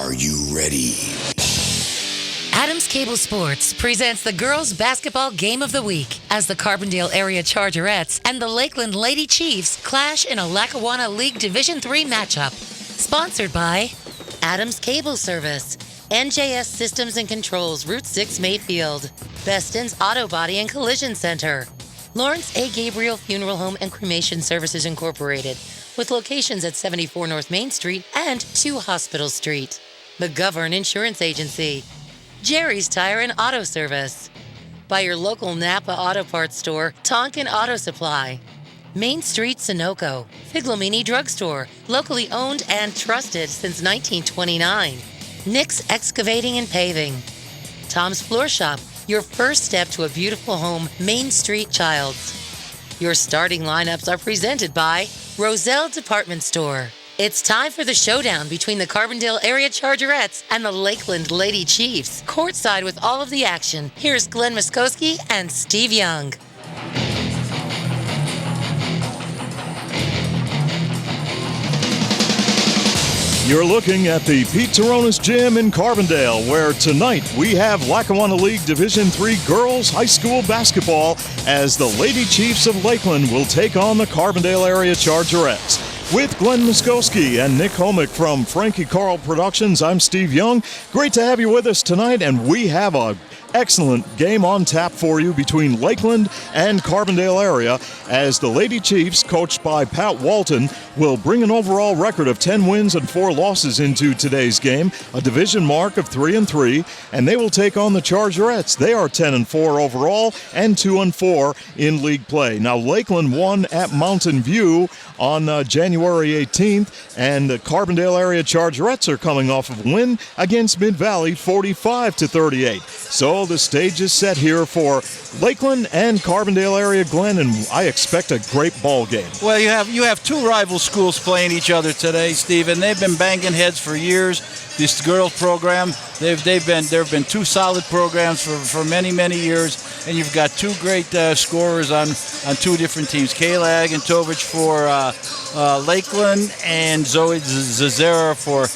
Are you ready? Adams Cable Sports presents the girls basketball game of the week as the Carbondale area Chargerettes and the Lakeland Lady Chiefs clash in a Lackawanna League Division III matchup. Sponsored by Adams Cable Service, NJS Systems and Controls, Route 6 Mayfield, Beston's Auto Body and Collision Center, Lawrence A. Gabriel Funeral Home and Cremation Services Incorporated, with locations at 74 North Main Street and 2 Hospital Street, McGovern Insurance Agency, Jerry's Tire and Auto Service, by your local Napa Auto Parts store, Tonkin Auto Supply, Main Street Sunoco, Figlomini Drugstore, locally owned and trusted since 1929, Nick's Excavating and Paving, Tom's Floor Shop, your first step to a beautiful home, Main Street Childs. Your starting lineups are presented by Roselle Department Store. It's time for the showdown between the Carbondale area Chargerettes and the Lakeland Lady Chiefs. Courtside with all of the action, here's Glenn Muskowski and Steve Young. You're looking at the Pete Taronis Gym in Carbondale, where tonight we have Lackawanna League Division III girls high school basketball as the Lady Chiefs of Lakeland will take on the Carbondale area Chargerettes. With Glenn Muskowski and Nick Homick from Frankie Carl Productions, I'm Steve Young. Great to have you with us tonight, and we have a excellent game on tap for you between Lakeland and Carbondale area as the Lady Chiefs, coached by Pat Walton, will bring an overall record of 10 wins and 4 losses into today's game, a division mark of 3-3, and they will take on the Chargerettes. They are 10-4 overall and 2-4 in league play. Now, Lakeland won at Mountain View on January 18th, and the Carbondale area Chargerettes are coming off of a win against Mid-Valley 45-38. So the stage is set here for Lakeland and Carbondale area, Glenn, and I expect a great ball game. Well, you have 2 rival schools playing each other today, Steve, and they've been banging heads for years. This girls program, there have been 2 solid programs for many years, and you've got 2 great scorers on 2 different teams. Kayla Agantovich for Lakeland and Zoe Zazera for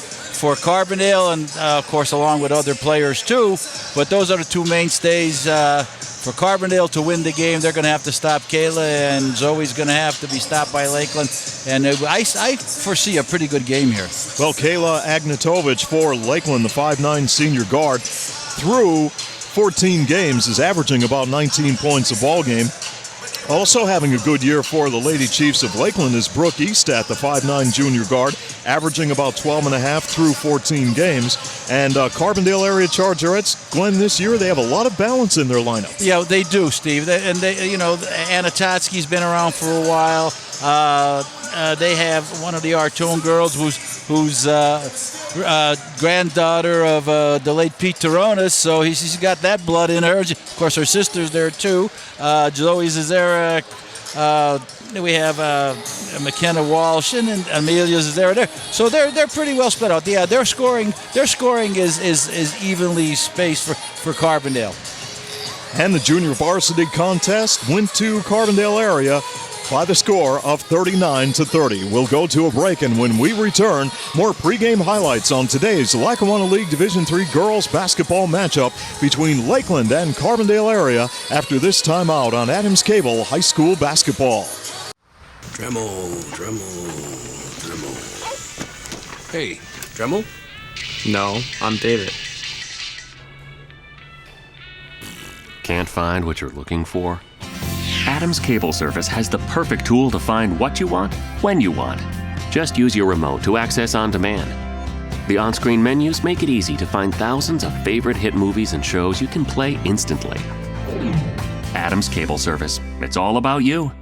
Carbondale, and of course along with other players too. But those are the 2 mainstays. For Carbondale to win the game, they're going to have to stop Kayla, and Zoe's going to have to be stopped by Lakeland. And I foresee a pretty good game here. Well, Kayla Agnatovich for Lakeland, the 5'9" senior guard, through 14 games is averaging about 19 points a ball game. Also having a good year for the Lady Chiefs of Lakeland is Brooke Eastat, the 5'9" junior guard, averaging about 12.5 through 14 games. And Carbondale area Chargerettes, Glenn, this year they have a lot of balance in their lineup. Yeah, they do, Steve. Anna Totsky's been around for a while. They have one of the Artone girls who's granddaughter of the late Pete Taronis, so she's got that blood in her. Of course, her sister's there too. Zoe Zazera. We have McKenna Walsh and Amelia Zazera there. So they're pretty well split out. Yeah, their scoring is evenly spaced for Carbondale. And the junior varsity contest went to Carbondale area by the score of 39-30. We'll go to a break, and when we return, more pregame highlights on today's Lackawanna League Division III girls basketball matchup between Lakeland and Carbondale area after this timeout on Adams Cable High School Basketball. Dremel. Hey, Dremel? No, I'm David. Can't find what you're looking for? Adams Cable Service has the perfect tool to find what you want, when you want. Just use your remote to access on demand. The on-screen menus make it easy to find thousands of favorite hit movies and shows you can play instantly. Adams Cable Service. It's all about you.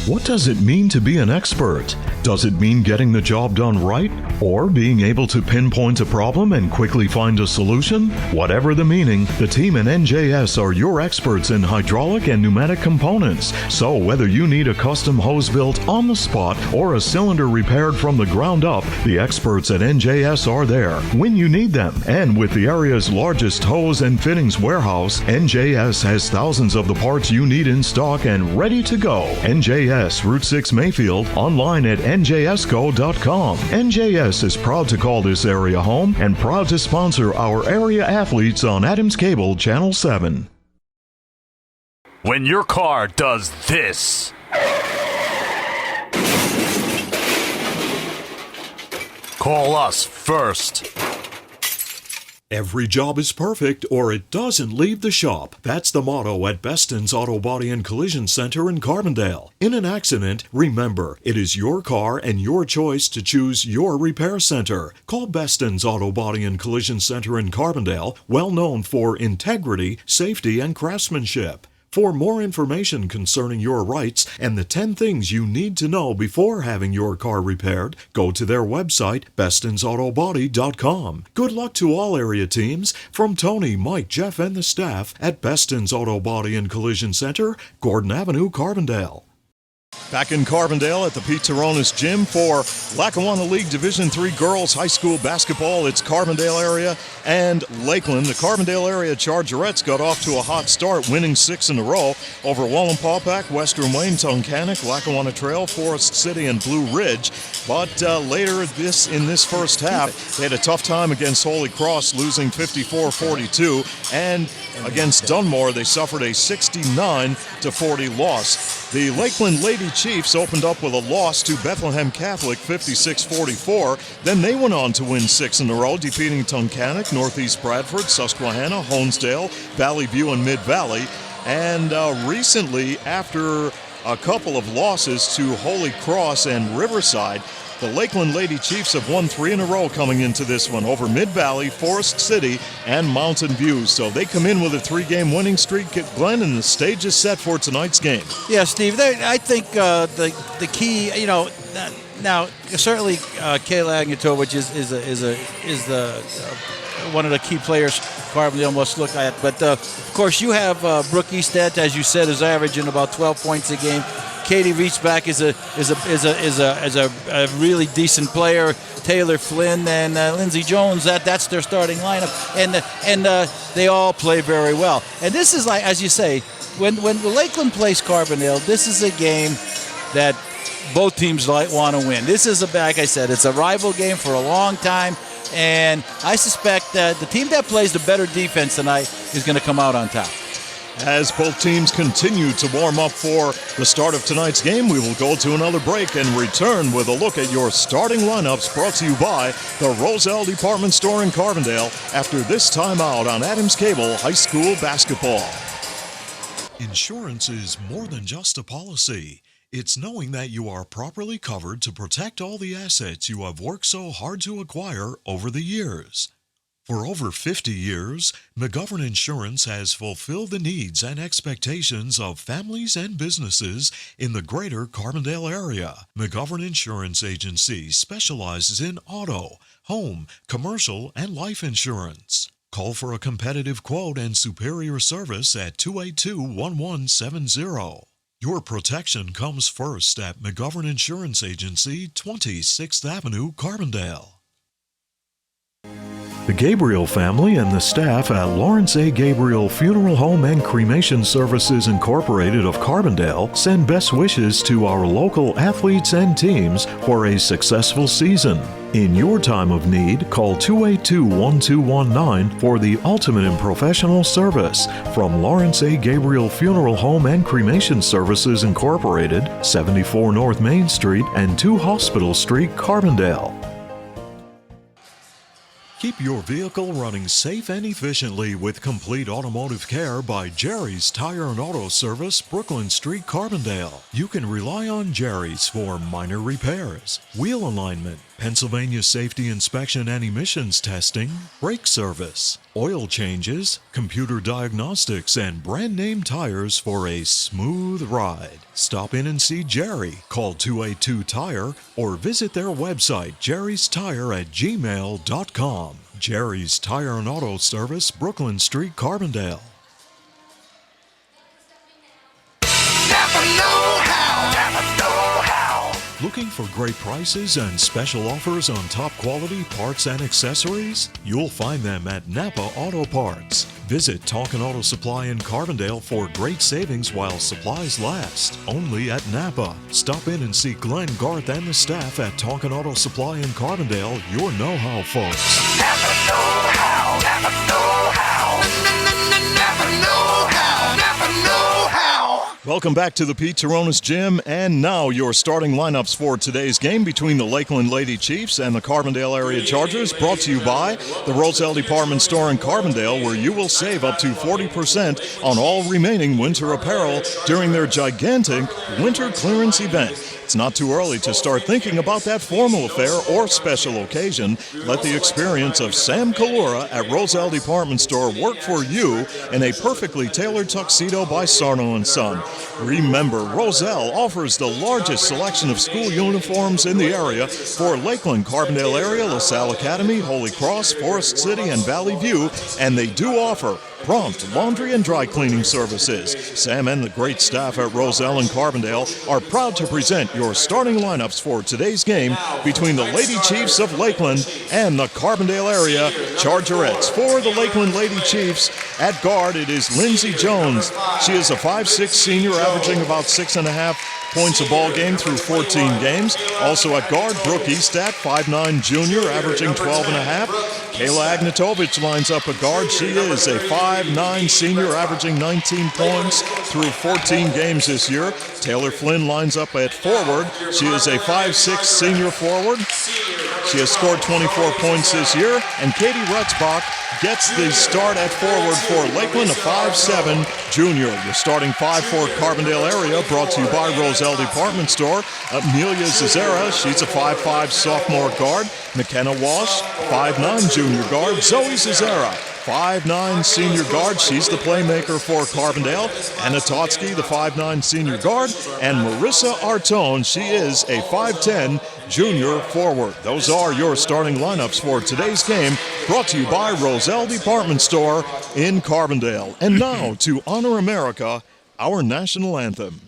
What does it mean to be an expert? Does it mean getting the job done right? Or being able to pinpoint a problem and quickly find a solution? Whatever the meaning, the team in NJS are your experts in hydraulic and pneumatic components. So whether you need a custom hose built on the spot or a cylinder repaired from the ground up, the experts at NJS are there when you need them. And with the area's largest hose and fittings warehouse, NJS has thousands of the parts you need in stock and ready to go. NJS, Route 6 Mayfield, online at njsco.com. NJS is proud to call this area home and proud to sponsor our area athletes on Adams Cable Channel 7. When your car does this, call us first. Every job is perfect or it doesn't leave the shop. That's the motto at Beston's Auto Body and Collision Center in Carbondale. In an accident, remember, it is your car and your choice to choose your repair center. Call Beston's Auto Body and Collision Center in Carbondale, well known for integrity, safety, and craftsmanship. For more information concerning your rights and the 10 things you need to know before having your car repaired, go to their website, bestonsautobody.com. Good luck to all area teams from Tony, Mike, Jeff, and the staff at Beston's Auto Body and Collision Center, Gordon Avenue, Carbondale. Back in Carbondale at the Pete Taronis Gym for Lackawanna League Division III Girls High School Basketball. It's Carbondale area and Lakeland. The Carbondale area Chargerettes got off to a hot start, winning 6 in a row over Wallenpaupack, Western Wayne, Tunkhannock, Lackawanna Trail, Forest City, and Blue Ridge. But later in this first half, they had a tough time against Holy Cross, losing 54-42. And against Dunmore, they suffered a 69-40 loss. The Lakeland Lady Chiefs opened up with a loss to Bethlehem Catholic, 56-44. Then they went on to win 6 in a row, defeating Tunkhannock, Northeast Bradford, Susquehanna, Honesdale, Valley View, and Mid-Valley. And recently, after a couple of losses to Holy Cross and Riverside, the Lakeland Lady Chiefs have won 3 in a row coming into this one over Mid-Valley, Forest City, and Mountain View. So they come in with a 3-game winning streak. Glenn, and the stage is set for tonight's game. Yeah, Steve, I think the key, now certainly Kayla Agnatovic is one of the key players Carbondale must look at. But of course, you have Brooke Eastet, as you said, is averaging about 12 points a game. Katie Reachback is a really decent player. Taylor Flynn and Lindsey Jones, that's their starting lineup, and they all play very well. And this is, like, as you say, when Lakeland plays Carbondale, this is a game that both teams want to win. This is like I said, it's a rival game for a long time, and I suspect that the team that plays the better defense tonight is going to come out on top. As both teams continue to warm up for the start of tonight's game, we will go to another break and return with a look at your starting lineups, brought to you by the Roselle Department Store in Carbondale after this timeout on Adams Cable High School Basketball. Insurance is more than just a policy. It's knowing that you are properly covered to protect all the assets you have worked so hard to acquire over the years. For over 50 years, McGovern Insurance has fulfilled the needs and expectations of families and businesses in the greater Carbondale area. McGovern Insurance Agency specializes in auto, home, commercial, and life insurance. Call for a competitive quote and superior service at 282-1170. Your protection comes first at McGovern Insurance Agency, 26th Avenue, Carbondale. The Gabriel family and the staff at Lawrence A. Gabriel Funeral Home and Cremation Services Incorporated of Carbondale send best wishes to our local athletes and teams for a successful season. In your time of need, call 282-1219 for the ultimate in professional service from Lawrence A. Gabriel Funeral Home and Cremation Services Incorporated, 74 North Main Street and 2 Hospital Street, Carbondale. Keep your vehicle running safe and efficiently with complete automotive care by Jerry's Tire and Auto Service, Brooklyn Street, Carbondale. You can rely on Jerry's for minor repairs, wheel alignment, Pennsylvania safety inspection and emissions testing, brake service, oil changes, computer diagnostics, and brand name tires for a smooth ride. Stop in and see Jerry. Call 282-TIRE or visit their website, jerrystire@gmail.com. Jerry's Tire and Auto Service, Brooklyn Street, Carbondale. Looking for great prices and special offers on top quality parts and accessories? You'll find them at Napa Auto Parts. Visit Tonkin Auto Supply in Carbondale for great savings while supplies last. Only at Napa. Stop in and see Glenn, Garth, and the staff at Tonkin Auto Supply in Carbondale, your know-how folks. Napa know-how, Napa know-how. Napa know-how, Napa know-how. Welcome back to the Pete Taronis Gym, and now your starting lineups for today's game between the Lakeland Lady Chiefs and the Carbondale Area Chargers, brought to you by the Roselle Department Store in Carbondale, where you will save up to 40% on all remaining winter apparel during their gigantic winter clearance event. It's not too early to start thinking about that formal affair or special occasion. Let the experience of Sam Kalura at Roselle Department Store work for you in a perfectly tailored tuxedo by Sarno & Son. Remember, Roselle offers the largest selection of school uniforms in the area for Lakeland, Carbondale area, LaSalle Academy, Holy Cross, Forest City, and Valley View, and they do offer prompt laundry and dry cleaning services. Sam and the great staff at Roselle and Carbondale are proud to present your starting lineups for today's game between the Lady Chiefs of Lakeland and the Carbondale area Chargerettes. For the Lakeland Lady Chiefs, at guard it is Lindsey Jones. She is a 5'6" senior averaging about 6.5 points a ball game through 14 games. Also at guard, Brooke Estat, 5'9" junior, averaging 12.5. Kayla Agnatovich lines up at guard. She is a 5'9" senior, averaging 19 points through 14 games this year. Taylor Flynn lines up at forward. She is a 5'6" senior forward. She has scored 24 points this year. And Katie Retzbach gets the start at forward for Lakeland, a 5'7" junior. The starting five for Carbondale area, brought to you by Roselle Department Store. Amelia Zazera, she's a 5'5" sophomore guard. McKenna Walsh, 5'9" junior guard. Zoe Zazera, 5'9" senior guard. She's the playmaker for Carbondale. Anna Totsky, the 5'9" senior guard. And Marissa Artone, she is a 5'10" junior forward. Those are your starting lineups for today's game, brought to you by Roselle Department Store in Carbondale. And now to Honor America, our national anthem.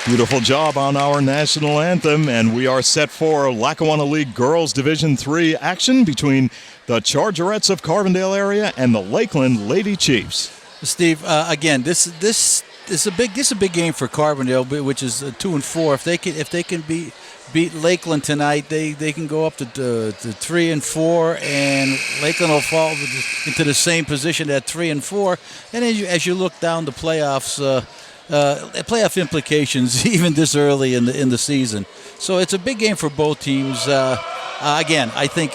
Beautiful job on our national anthem, and we are set for Lackawanna League Girls Division III action between the Chargerettes of Carbondale area and the Lakeland Lady Chiefs. Steve, again, this is a big game for Carbondale, which is 2-4. If they can beat Lakeland tonight, they can go up to 3-4, and Lakeland will fall into the same position at 3-4. And as you look down the playoffs. Playoff implications even this early in the season. So it's a big game for both teams. Again, I think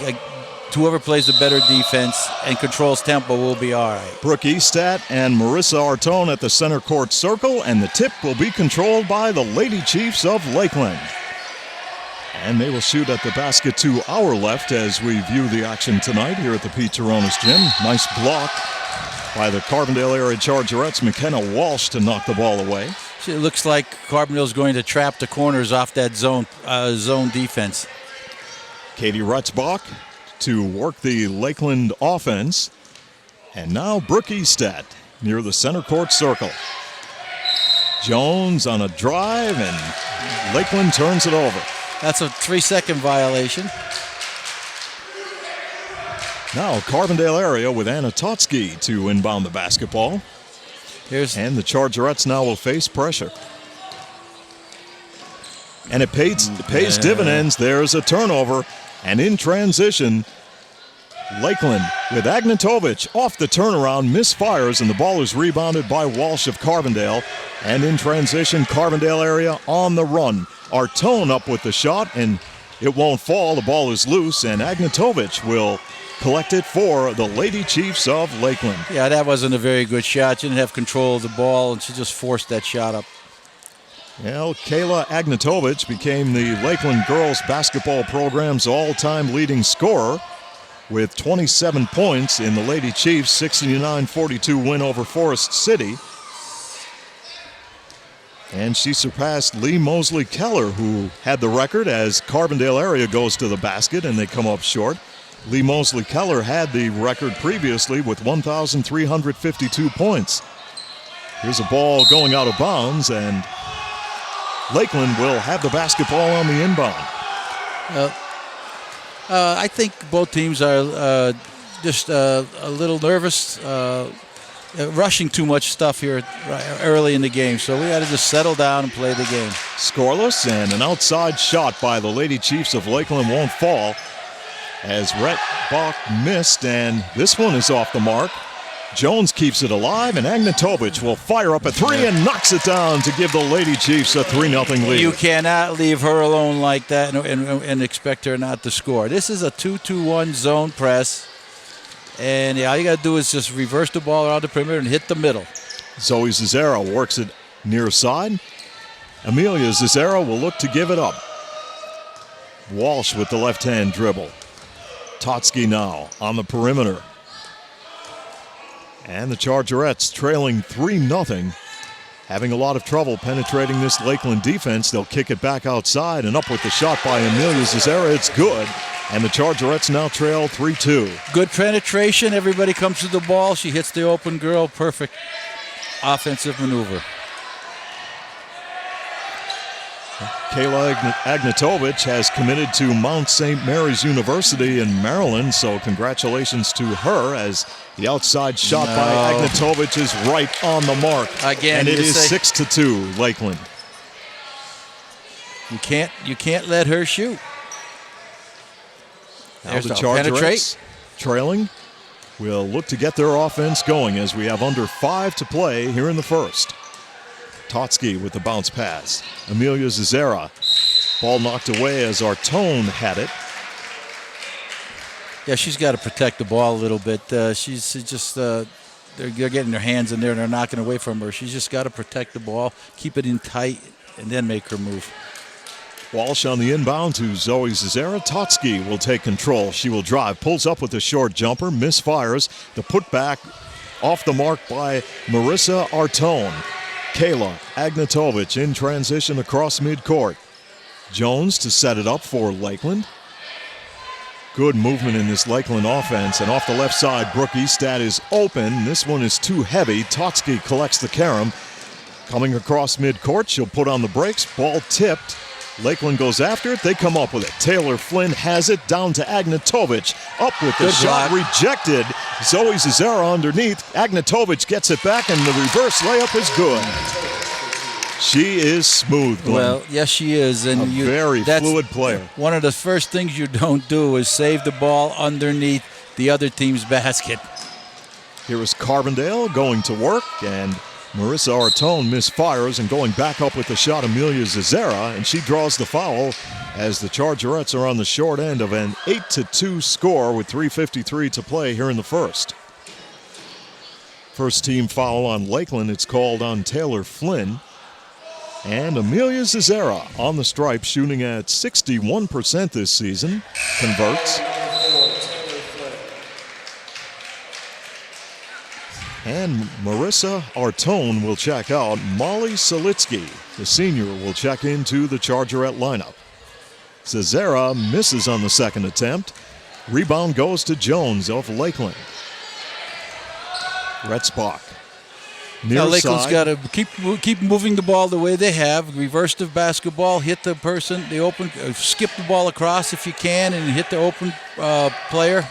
whoever plays the better defense and controls tempo will be all right. Brooke Estat and Marissa Artone at the center court circle, and the tip will be controlled by the Lady Chiefs of Lakeland. And they will shoot at the basket to our left as we view the action tonight here at the Pete Taronis Gym. Nice block by the Carbondale area Chargerettes, McKenna Walsh, to knock the ball away. It looks like Carbondale's going to trap the corners off that zone defense. Katie Retzbach to work the Lakeland offense. And now Brooke Eastat near the center court circle. Jones on a drive, and Lakeland turns it over. That's a 3-second violation. Now Carbondale area with Anna Totsky to inbound the basketball. And the Chargerettes now will face pressure. And it pays dividends. There's a turnover. And in transition, Lakeland with Agnatovic off the turnaround, misfires, and the ball is rebounded by Walsh of Carbondale. And in transition, Carbondale area on the run. Artone up with the shot, and it won't fall. The ball is loose, and Agnatovic will collect it for the Lady Chiefs of Lakeland. Yeah, that wasn't a very good shot. She didn't have control of the ball, and she just forced that shot up. Well, Kayla Agnatovic became the Lakeland girls basketball program's all-time leading scorer with 27 points in the Lady Chiefs' 69-42 win over Forest City. And she surpassed Lee Mosley Keller, who had the record as Carbondale area goes to the basket and they come up short. Lee Mosley Keller had the record previously with 1,352 points. Here's a ball going out of bounds, and Lakeland will have the basketball on the inbound. I think both teams are just a little nervous, rushing too much stuff here early in the game. So we got to just settle down and play the game. Scoreless, and an outside shot by the Lady Chiefs of Lakeland won't fall as Rhett Bach missed, and this one is off the mark. Jones keeps it alive, and Agnatovic will fire up a three and knocks it down to give the Lady Chiefs a 3-0 lead. You cannot leave her alone like that and expect her not to score. This is a 2-2-1 zone press, and all you got to do is just reverse the ball around the perimeter and hit the middle. Zoe Zizera works it near side. Amelia Zizera will look to give it up. Walsh with the left-hand dribble. Totsky now on the perimeter. And the Chargerettes trailing 3-0, having a lot of trouble penetrating this Lakeland defense. They'll kick it back outside, and up with the shot by Amelia Zizera. It's good, and the Chargerettes now trail 3-2. Good penetration. Everybody comes to the ball. She hits the open girl. Perfect offensive maneuver. Kayla Agnatovic has committed to Mount St. Mary's University in Maryland, so congratulations to her as the outside shot by Agnatovic is right on the mark. Again, and it is 6-2 Lakeland. You can't let her shoot. Now the Chargerettes trailing will look to get their offense going as we have under 5 to play here in the first. Totsky with the bounce pass. Amelia Zizera. Ball knocked away as Artone had it. Yeah, she's got to protect the ball a little bit. She's just they're getting their hands in there and they're knocking away from her. She's just got to protect the ball, keep it in tight, and then make her move. Walsh on the inbound to Zoe Zizera. Totsky will take control. She will drive, pulls up with a short jumper, misfires. The putback off the mark by Marissa Artone. Kayla Agnatovic in transition across midcourt. Jones to set it up for Lakeland. Good movement in this Lakeland offense, and off the left side, Brooke Eastat is open. This one is too heavy. Totsky collects the carom. Coming across midcourt, she'll put on the brakes. Ball tipped. Lakeland goes after it. They come up with it. Taylor Flynn has it down to Agnatovic. Up with the shot, rejected. Zoe Zizera underneath. Agnatovic gets it back, and the reverse layup is good. She is smooth, Glenn. Well, yes, she is. And very fluid player. One of the first things you don't do is save the ball underneath the other team's basket. Here is Carbondale going to work, and Marissa Artone misfires, and going back up with the shot, Amelia Zizera, and she draws the foul as the Chargerettes are on the short end of an 8-2 score with 3:53 to play here in the first. First team foul on Lakeland. It's called on Taylor Flynn. And Amelia Zizera on the stripe, shooting at 61% this season, converts. And Marissa Artone will check out. Molly Solitsky, the senior, will check into the Chargerette lineup. Cesara misses on the second attempt. Rebound goes to Jones of Lakeland. Retzbach. Now Lakeland's got to keep moving the ball the way they have. Reverse the basketball, hit the person, the open, skip the ball across if you can, and hit the open player.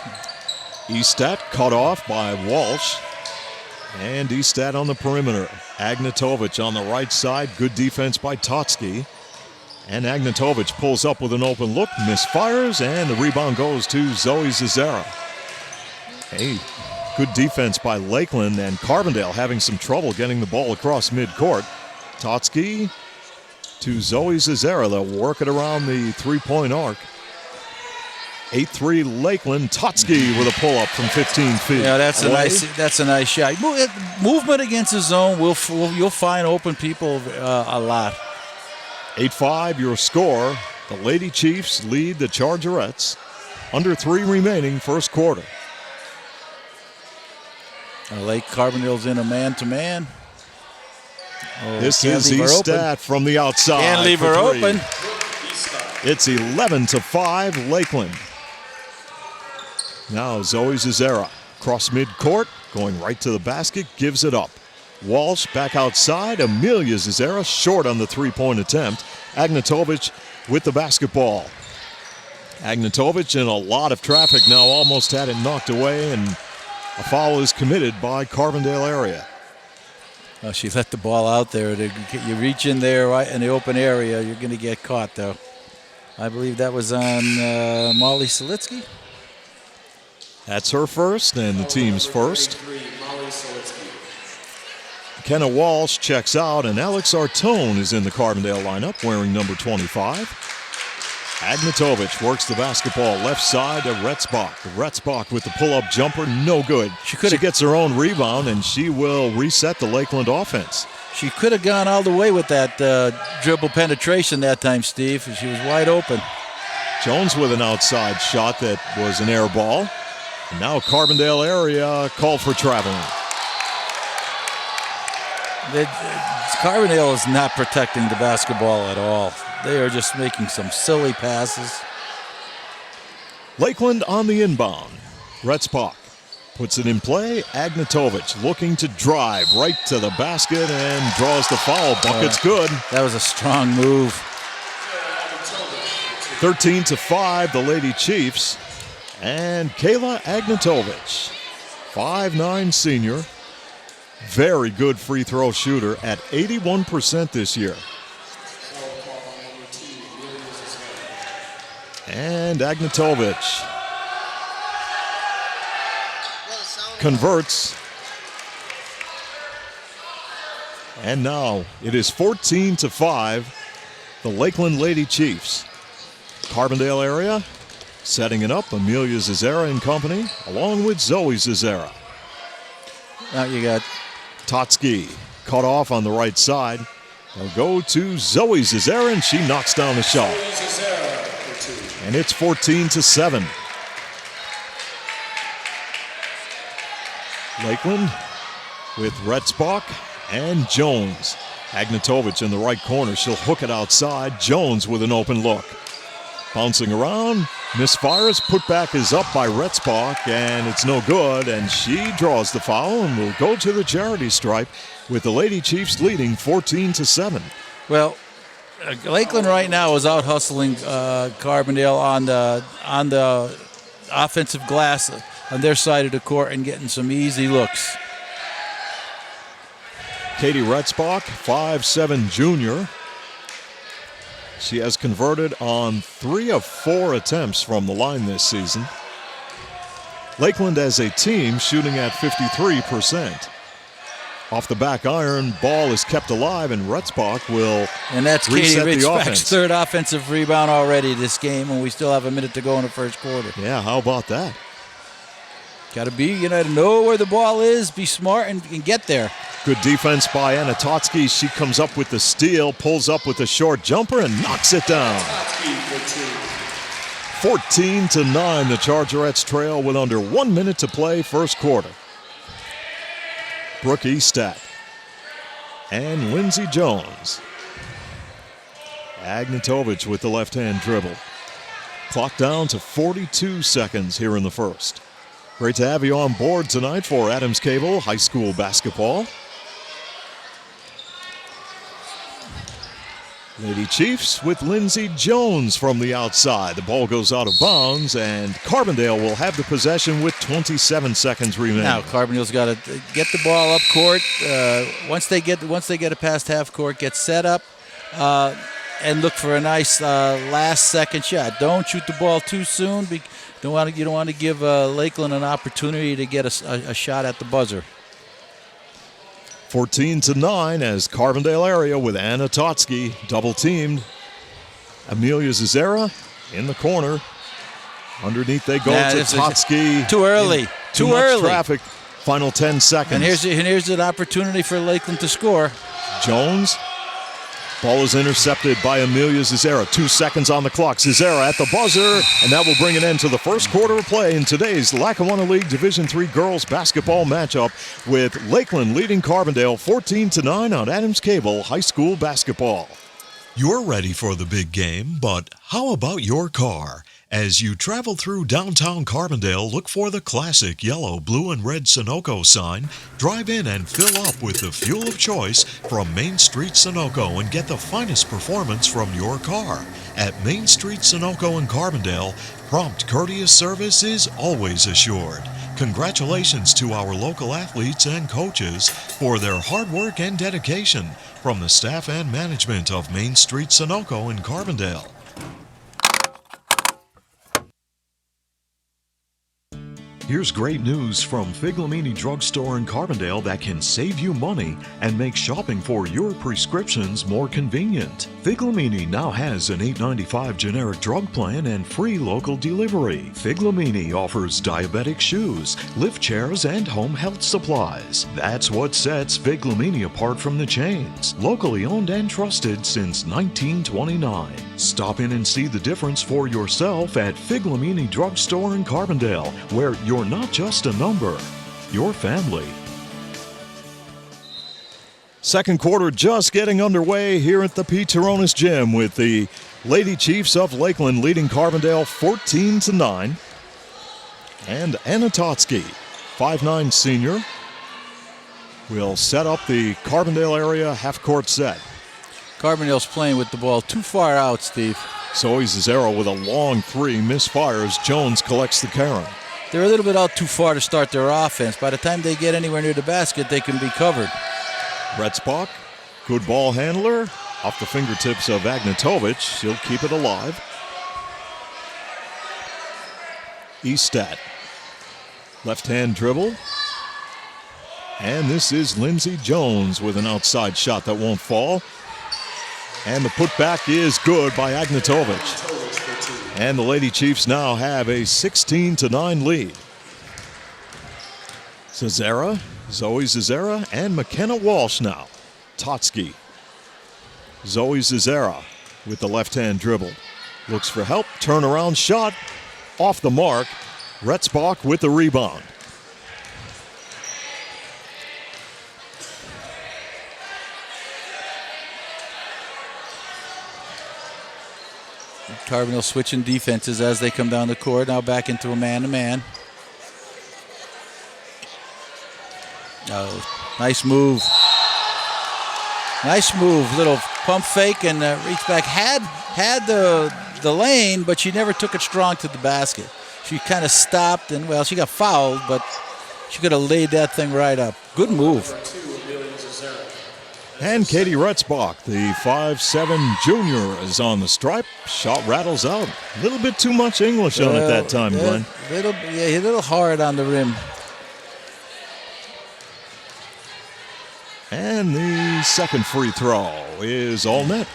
Estat cut off by Walsh. And Estat on the perimeter. Agnatovic on the right side. Good defense by Totsky. And Agnatovic pulls up with an open look, misfires, and the rebound goes to Zoe Cesara. Hey, good defense by Lakeland, and Carbondale having some trouble getting the ball across midcourt. Totsky to Zoe Cesara. They'll work it around the three-point arc. 8-3 Lakeland. Totsky with a pull-up from 15 feet. Yeah, that's a nice shot. Movement against the zone, you'll find open people a lot. 8-5 your score. The Lady Chiefs lead the Chargerettes. Under 3 remaining, first quarter. Lake Carbondale's in a man-to-man. This is Estat from the outside. Can't leave her open. It's 11-5 Lakeland. Now Zoe Cesara, cross midcourt, going right to the basket, gives it up. Walsh back outside. Amelia Cesara short on the three-point attempt. Agnatovic with the basketball. Agnatovic in a lot of traffic now, almost had it knocked away, and a foul is committed by Carbondale area. Well, she let the ball out there. You reach in there right in the open area, you're going to get caught, though. I believe that was on Molly Selitsky. That's her first and the team's first. Kenna Walsh checks out, and Alex Artone is in the Carbondale lineup wearing number 25. Agnatovic works the basketball left side to Retzbach. Retzbach with the pull-up jumper, no good. She gets her own rebound, and she will reset the Lakeland offense. She could have gone all the way with that dribble penetration that time, Steve. She was wide open. Jones with an outside shot that was an air ball. And now Carbondale area called for traveling. Carbondale is not protecting the basketball at all. They are just making some silly passes. Lakeland on the inbound. Retzbach puts it in play. Agnatovic looking to drive right to the basket and draws the foul. Bucket's good. That was a strong move. 13-5, the Lady Chiefs. And Kayla Agnatovic, 5'9" senior. Very good free throw shooter at 81% this year. And Agnatovic converts. And now it is 14-5, the Lakeland Lady Chiefs. Carbondale area setting it up. Amelia Cesara and company, along with Zoe Cesara. Now you got Totsky cut off on the right side. They'll go to Zoe Cesara, and she knocks down the shot. And it's 14-7. Lakeland with Retzbach and Jones. Agnatovic in the right corner. She'll hook it outside. Jones with an open look. Bouncing around. Misfires. Putback is up by Retzbach, and it's no good. And she draws the foul and will go to the charity stripe with the Lady Chiefs leading 14-7. Well, Lakeland right now is out hustling Carbondale on the offensive glass on their side of the court and getting some easy looks. Katie Retzbach, 5'7" junior. She has converted on 3 of 4 attempts from the line this season. Lakeland as a team shooting at 53%. Off the back iron, ball is kept alive, and Retzbach will and that's reset Katie the Retzbach's offense. third offensive rebound already this game, and we still have a minute to go in the first quarter. Yeah, how about that? Got to be, know where the ball is, be smart, and get there. Good defense by Anna Totsky. She comes up with the steal, pulls up with the short jumper, and knocks it down. 14-9, the Chargerettes trail with under 1 minute to play first quarter. Brooke Estat and Lindsey Jones. Agnatovic with the left-hand dribble. Clock down to 42 seconds here in the first. Great to have you on board tonight for Adams Cable High School Basketball. Lady Chiefs with Lindsey Jones from the outside. The ball goes out of bounds, and Carbondale will have the possession with 27 seconds remaining. Now Carbondale's got to get the ball up court. Once they get it past half court, get set up, and look for a nice last-second shot. Don't shoot the ball too soon. You don't want to give Lakeland an opportunity to get a shot at the buzzer. 14-9 as Carbondale area with Anna Totsky double-teamed. Amelia Zazera in the corner. Underneath they go to Totsky. Too early. Too early. Traffic. Final 10 seconds. And here's an opportunity for Lakeland to score. Jones. Ball is intercepted by Amelia Zazera. 2 seconds on the clock. Zazera at the buzzer, and that will bring an end to the first quarter of play in today's Lackawanna League Division III girls basketball matchup, with Lakeland leading Carbondale 14-9 on Adams Cable High School Basketball. You're ready for the big game, but how about your car? As you travel through downtown Carbondale, look for the classic yellow, blue, and red Sunoco sign. Drive in and fill up with the fuel of choice from Main Street Sunoco and get the finest performance from your car. At Main Street Sunoco in Carbondale, prompt, courteous service is always assured. Congratulations to our local athletes and coaches for their hard work and dedication. From the staff and management of Main Street Sunoco in Carbondale. Here's great news from Figlamini Drugstore in Carbondale that can save you money and make shopping for your prescriptions more convenient. Figlamini now has an $8.95 generic drug plan and free local delivery. Figlamini offers diabetic shoes, lift chairs, and home health supplies. That's what sets Figlamini apart from the chains. Locally owned and trusted since 1929. Stop in and see the difference for yourself at Figlamini Drugstore in Carbondale, where you're not just a number, you're family. Second quarter just getting underway here at the Pete Turonis Gym, with the Lady Chiefs of Lakeland leading Carbondale 14-9. And Anna Totsky, 5'9" senior, will set up the Carbondale area half-court set. Carbondale's playing with the ball too far out, Steve. Zoe Zazera with a long three misfires. Jones collects the Karen. They're a little bit out too far to start their offense. By the time they get anywhere near the basket, they can be covered. Retzbach, good ball handler, off the fingertips of Agnatovic. She'll keep it alive. Estat, left-hand dribble. And this is Lindsey Jones with an outside shot that won't fall. And the putback is good by Agnatovic. And the Lady Chiefs now have a 16-9 lead. Zazera, Zoe Zazera, and McKenna Walsh now. Totsky. Zoe Zazera with the left-hand dribble. Looks for help, turnaround shot, off the mark. Retzbach with the rebound. Carbondale switching defenses as they come down the court. Now back into a man-to-man. Oh, nice move. Nice move. Little pump fake and reach back. Had the lane, but she never took it strong to the basket. She kind of stopped and, well, she got fouled, but she could have laid that thing right up. Good move. And Katie Retzbach, the 5'7" junior, is on the stripe. Shot rattles out. A little bit too much English on it that time, Glenn. A little hard on the rim. And the second free throw is all net.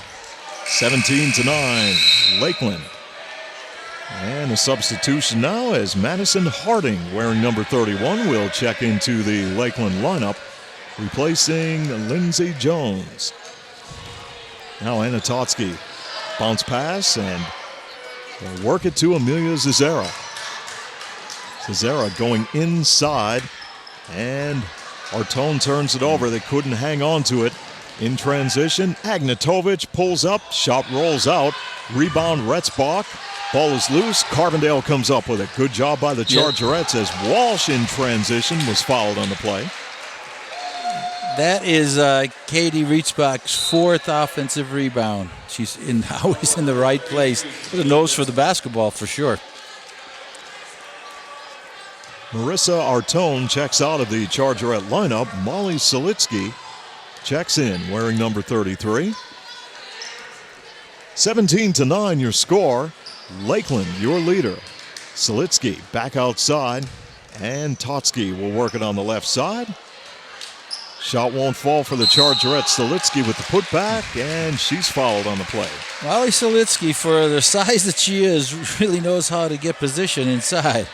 17-9, Lakeland. And a substitution now as Madison Harding, wearing number 31, will check into the Lakeland lineup, replacing Lindsey Jones. Now Anna Totsky, bounce pass, and they'll work it to Amelia Zazera. Zazera going inside, and Artone turns it over. They couldn't hang on to it. In transition, Agnatovic pulls up, shot rolls out, rebound Retzbach. Ball is loose. Carbondale comes up with it. Good job by the Chargerettes as Walsh in transition was fouled on the play. That is Katie Rietzbach's 4th offensive rebound. She's always in the right place. With a nose for the basketball for sure. Marissa Artone checks out of the Chargerette lineup. Molly Solitsky checks in, wearing number 33. 17-9 your score. Lakeland, your leader. Solitsky back outside, and Totsky will work it on the left side. Shot won't fall for the Chargerettes. Solitsky with the putback, and she's fouled on the play. Molly Solitsky, for the size that she is, really knows how to get position inside.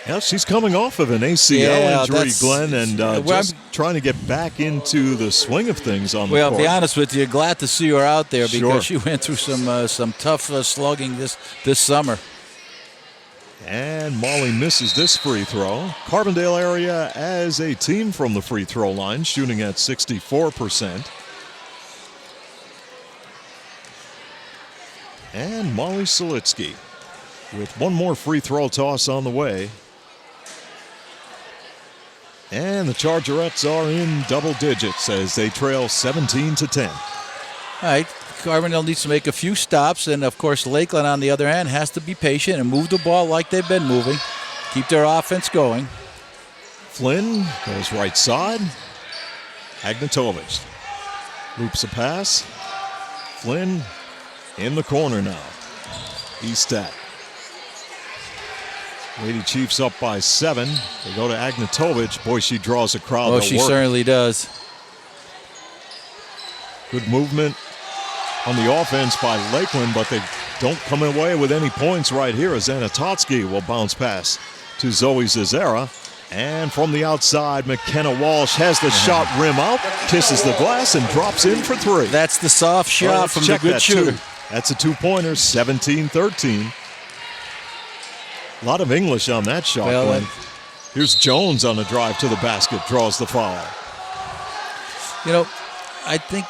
Yeah, she's coming off of an ACL injury, Glenn, and just trying to get back into the swing of things on the court. Well, I'll be honest with you, glad to see her out there because she went through some tough slugging this summer. And Molly misses this free throw. Carbondale area as a team from the free throw line, shooting at 64%. And Molly Solitsky with one more free throw toss on the way. And the Chargerettes are in double digits as they trail 17-10. All right, Carbondale needs to make a few stops, and of course Lakeland on the other hand has to be patient and move the ball like they've been moving. Keep their offense going. Flynn goes right side. Agnatovic loops a pass. Flynn in the corner now. Estat. Lady Chiefs up by 7. They go to Agnatovic. Boy, she draws a crowd. Oh, she certainly does. Good movement on the offense by Lakeland, but they don't come away with any points right here as Anatotsky will bounce pass to Zoe Zazera. And from the outside, McKenna Walsh has the shot rim out, kisses the glass, and drops in for 3. That's the soft shot from the good shooter. That's a 2-pointer, 17-13. A lot of English on that shot, Glenn. Here's Jones on the drive to the basket, draws the foul. You know, I think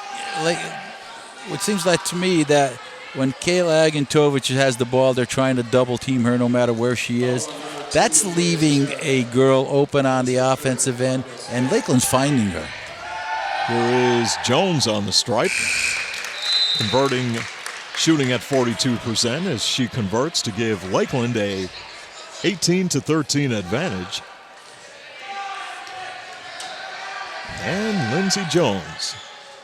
it seems like to me that when Kayla Agnatovic has the ball, they're trying to double team her no matter where she is. That's leaving a girl open on the offensive end, and Lakeland's finding her. Here is Jones on the stripe, shooting at 42% as she converts to give Lakeland a 18-13 advantage. And Lindsey Jones,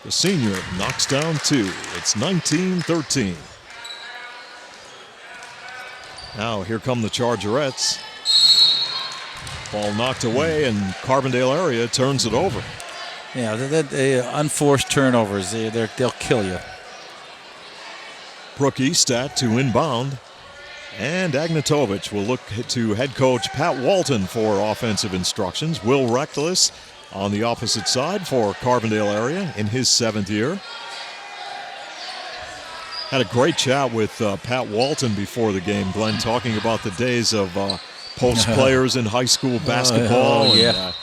the senior, knocks down 2. It's 19-13. Now here come the Chargerettes. Ball knocked away, and Carbondale area turns it over. Yeah, unforced turnovers, they'll kill you. Brooke Estat to inbound. And Agnatovic will look to head coach Pat Walton for offensive instructions. Will Reckless on the opposite side for Carbondale area in his 7th year. Had a great chat with Pat Walton before the game, Glenn, talking about the days of post players in high school basketball. And,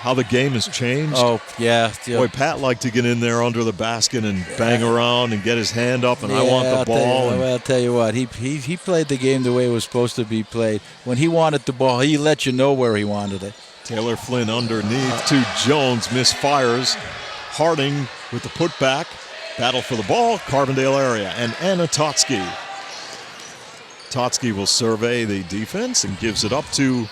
how the game has changed. Oh, yeah. Boy, Pat liked to get in there under the basket and bang around and get his hand up, and I want the ball. I'll tell you what, he played the game the way it was supposed to be played. When he wanted the ball, he let you know where he wanted it. Taylor Flynn underneath to Jones, misfires. Harding with the putback. Battle for the ball, Carbondale area, and Anna Totsky. Totsky will survey the defense and gives it up to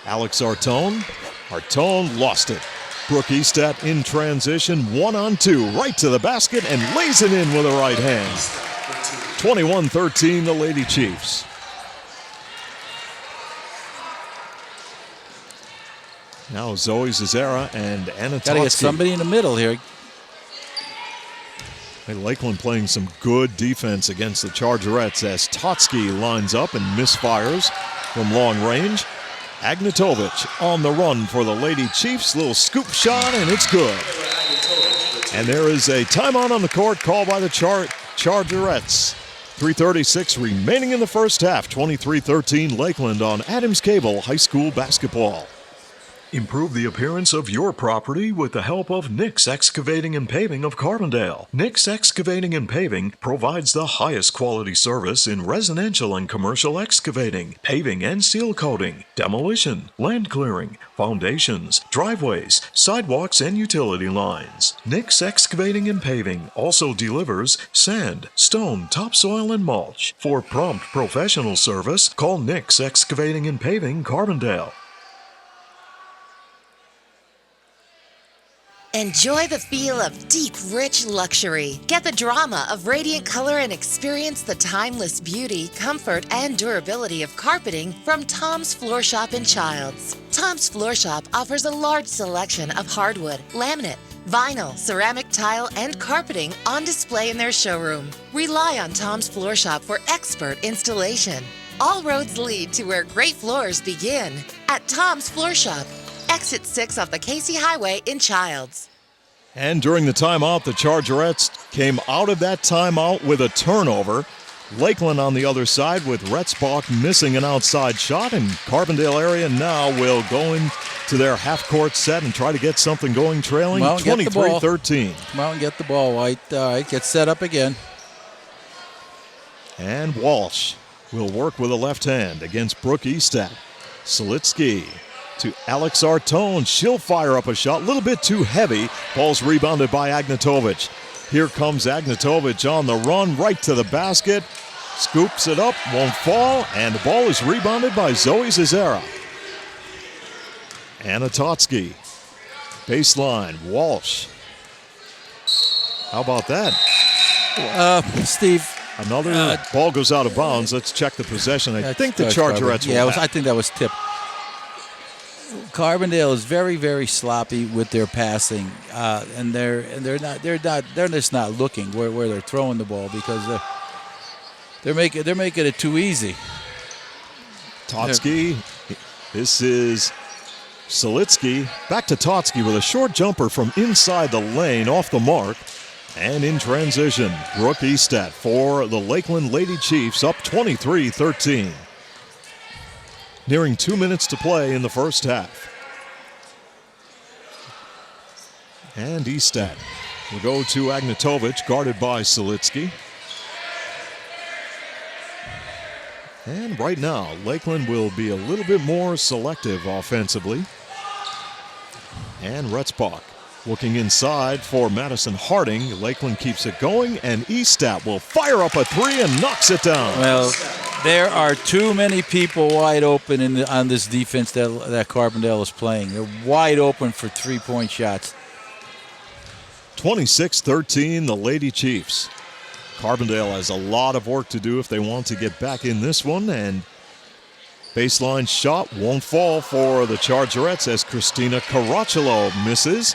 Alex Artone. Artone lost it. Brooke Estat in transition, 1-on-2, right to the basket, and lays it in with a right hand. 21-13, the Lady Chiefs. Now Zoe Zazera and Anna Totsky. Got to get somebody in the middle here. Lakeland playing some good defense against the Chargerettes as Totsky lines up and misfires from long range. Agnatovic on the run for the Lady Chiefs. Little scoop shot, and it's good. And there is a timeout on the court called by the Chargerettes. 3:36 remaining in the first half. 23-13 Lakeland on Adams Cable High School Basketball. Improve the appearance of your property with the help of Nick's Excavating and Paving of Carbondale. Nick's Excavating and Paving provides the highest quality service in residential and commercial excavating, paving and seal coating, demolition, land clearing, foundations, driveways, sidewalks, and utility lines. Nick's Excavating and Paving also delivers sand, stone, topsoil, and mulch. For prompt professional service, call Nick's Excavating and Paving, Carbondale. Enjoy the feel of deep, rich luxury. Get the drama of radiant color and experience the timeless beauty, comfort, and durability of carpeting from Tom's Floor Shop in Childs. Tom's Floor Shop offers a large selection of hardwood, laminate, vinyl, ceramic tile, and carpeting on display in their showroom. Rely on Tom's Floor Shop for expert installation. All roads lead to where great floors begin at Tom's Floor Shop. Exit 6 off the Casey Highway in Childs. And during the timeout, the Chargerettes came out of that timeout with a turnover. Lakeland on the other side with Retzbach missing an outside shot, and Carbondale area now will go into their half-court set and try to get something going, trailing 23-13. Come out and get the ball, White. All right, get set up again. And Walsh will work with a left hand against Brooke Estat. Selitsky to Alex Artone. She'll fire up a shot, a little bit too heavy. Ball's rebounded by Agnatovic. Here comes Agnatovic on the run, right to the basket. Scoops it up, won't fall, and the ball is rebounded by Zoe Zazera. Anatotsky. Baseline, Walsh. How about that? Steve. Another ball goes out of bounds. Let's check the possession. I think the Chargerettes will I think that was tipped. Carbondale is very, very sloppy with their passing, and they're just not looking where they're throwing the ball because they're making it too easy. Totsky. This is Selitsky. Back to Totsky with a short jumper from inside the lane, off the mark. And in transition, Brooke Estat for the Lakeland Lady Chiefs, up 23-13. Nearing 2 minutes to play in the first half. And Estat will go to Agnatovic, guarded by Selitsky. And right now, Lakeland will be a little bit more selective offensively. And Retzbach looking inside for Madison Harding. Lakeland keeps it going, and Estat will fire up a three and knocks it down. Well, there are too many people wide open on this defense that Carbondale is playing. They're wide open for three-point shots. 26-13, the Lady Chiefs. Carbondale has a lot of work to do if they want to get back in this one, and baseline shot won't fall for the Chargerettes as Christina Caracciolo misses.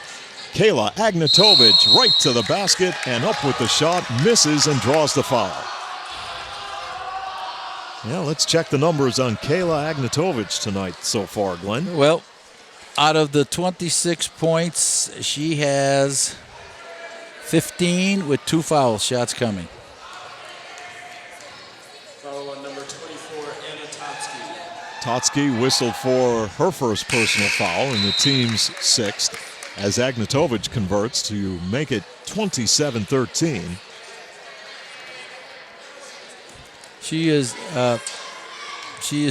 Kayla Agnatovic right to the basket and up with the shot, misses and draws the foul. Yeah, let's check the numbers on Kayla Agnatovic tonight so far, Glenn. Well, out of the 26 points, she has 15 with 2 foul shots coming. Foul on number 24, Anna Totsky. Totsky whistled for her first personal foul in the team's sixth as Agnatovic converts to make it 27-13. She is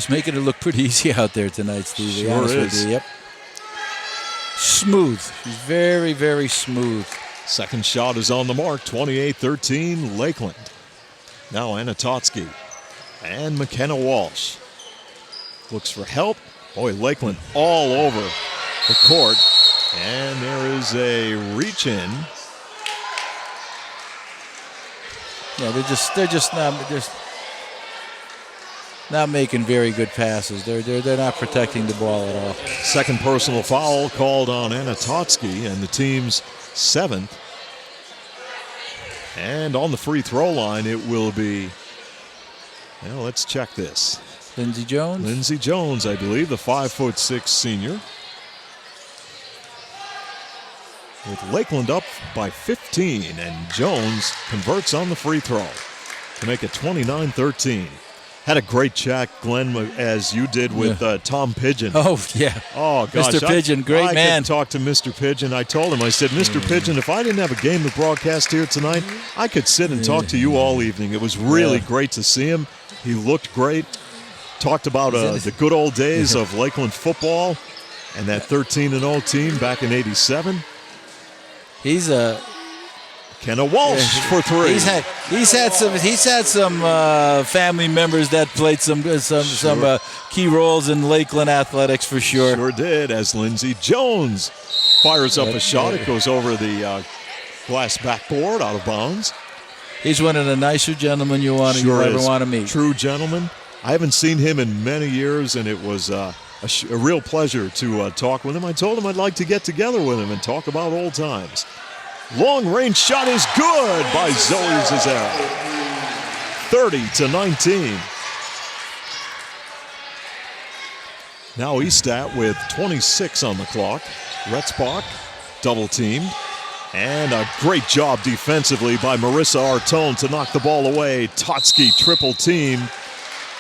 making it look pretty easy out there tonight, Steve. Sure is. Yep. Smooth. She's very, very smooth. Second shot is on the mark, 28-13 Lakeland. Now Anatotsky and McKenna Walsh. Looks for help. Boy, Lakeland all over the court. And there is a reach in. Yeah, they're just not making very good passes. They're not protecting the ball at all. Second personal foul called on Anatotsky and the team's 7th. And on the free throw line, it will be, well, let's check this. Lindsey Jones? Lindsey Jones, I believe, the 5'6" senior. With Lakeland up by 15, and Jones converts on the free throw to make it 29-13. Had a great chat, Glenn, as you did with Tom Pigeon. Oh, yeah. Oh, gosh. Mr. Pigeon, great man. I could talk to Mr. Pigeon. I told him, I said, Mr. Pigeon, if I didn't have a game to broadcast here tonight, I could sit and talk to you all evening. It was really great to see him. He looked great. Talked about the good old days of Lakeland football and that 13-0 team back in '87. He's a Kenna Walsh for 3. He's had some family members that played some key roles in Lakeland athletics for sure. Sure did. As Lindsey Jones fires up a shot, it goes over the glass backboard out of bounds. He's one of the nicer gentlemen you ever want to meet. True gentleman. I haven't seen him in many years, and it was a real pleasure to talk with him. I told him I'd like to get together with him and talk about old times. Long-range shot is good by Zoe Zazera. 30-19. Now Estat with 26 on the clock. Retzbach double-teamed. And a great job defensively by Marissa Artone to knock the ball away. Totsky triple-team.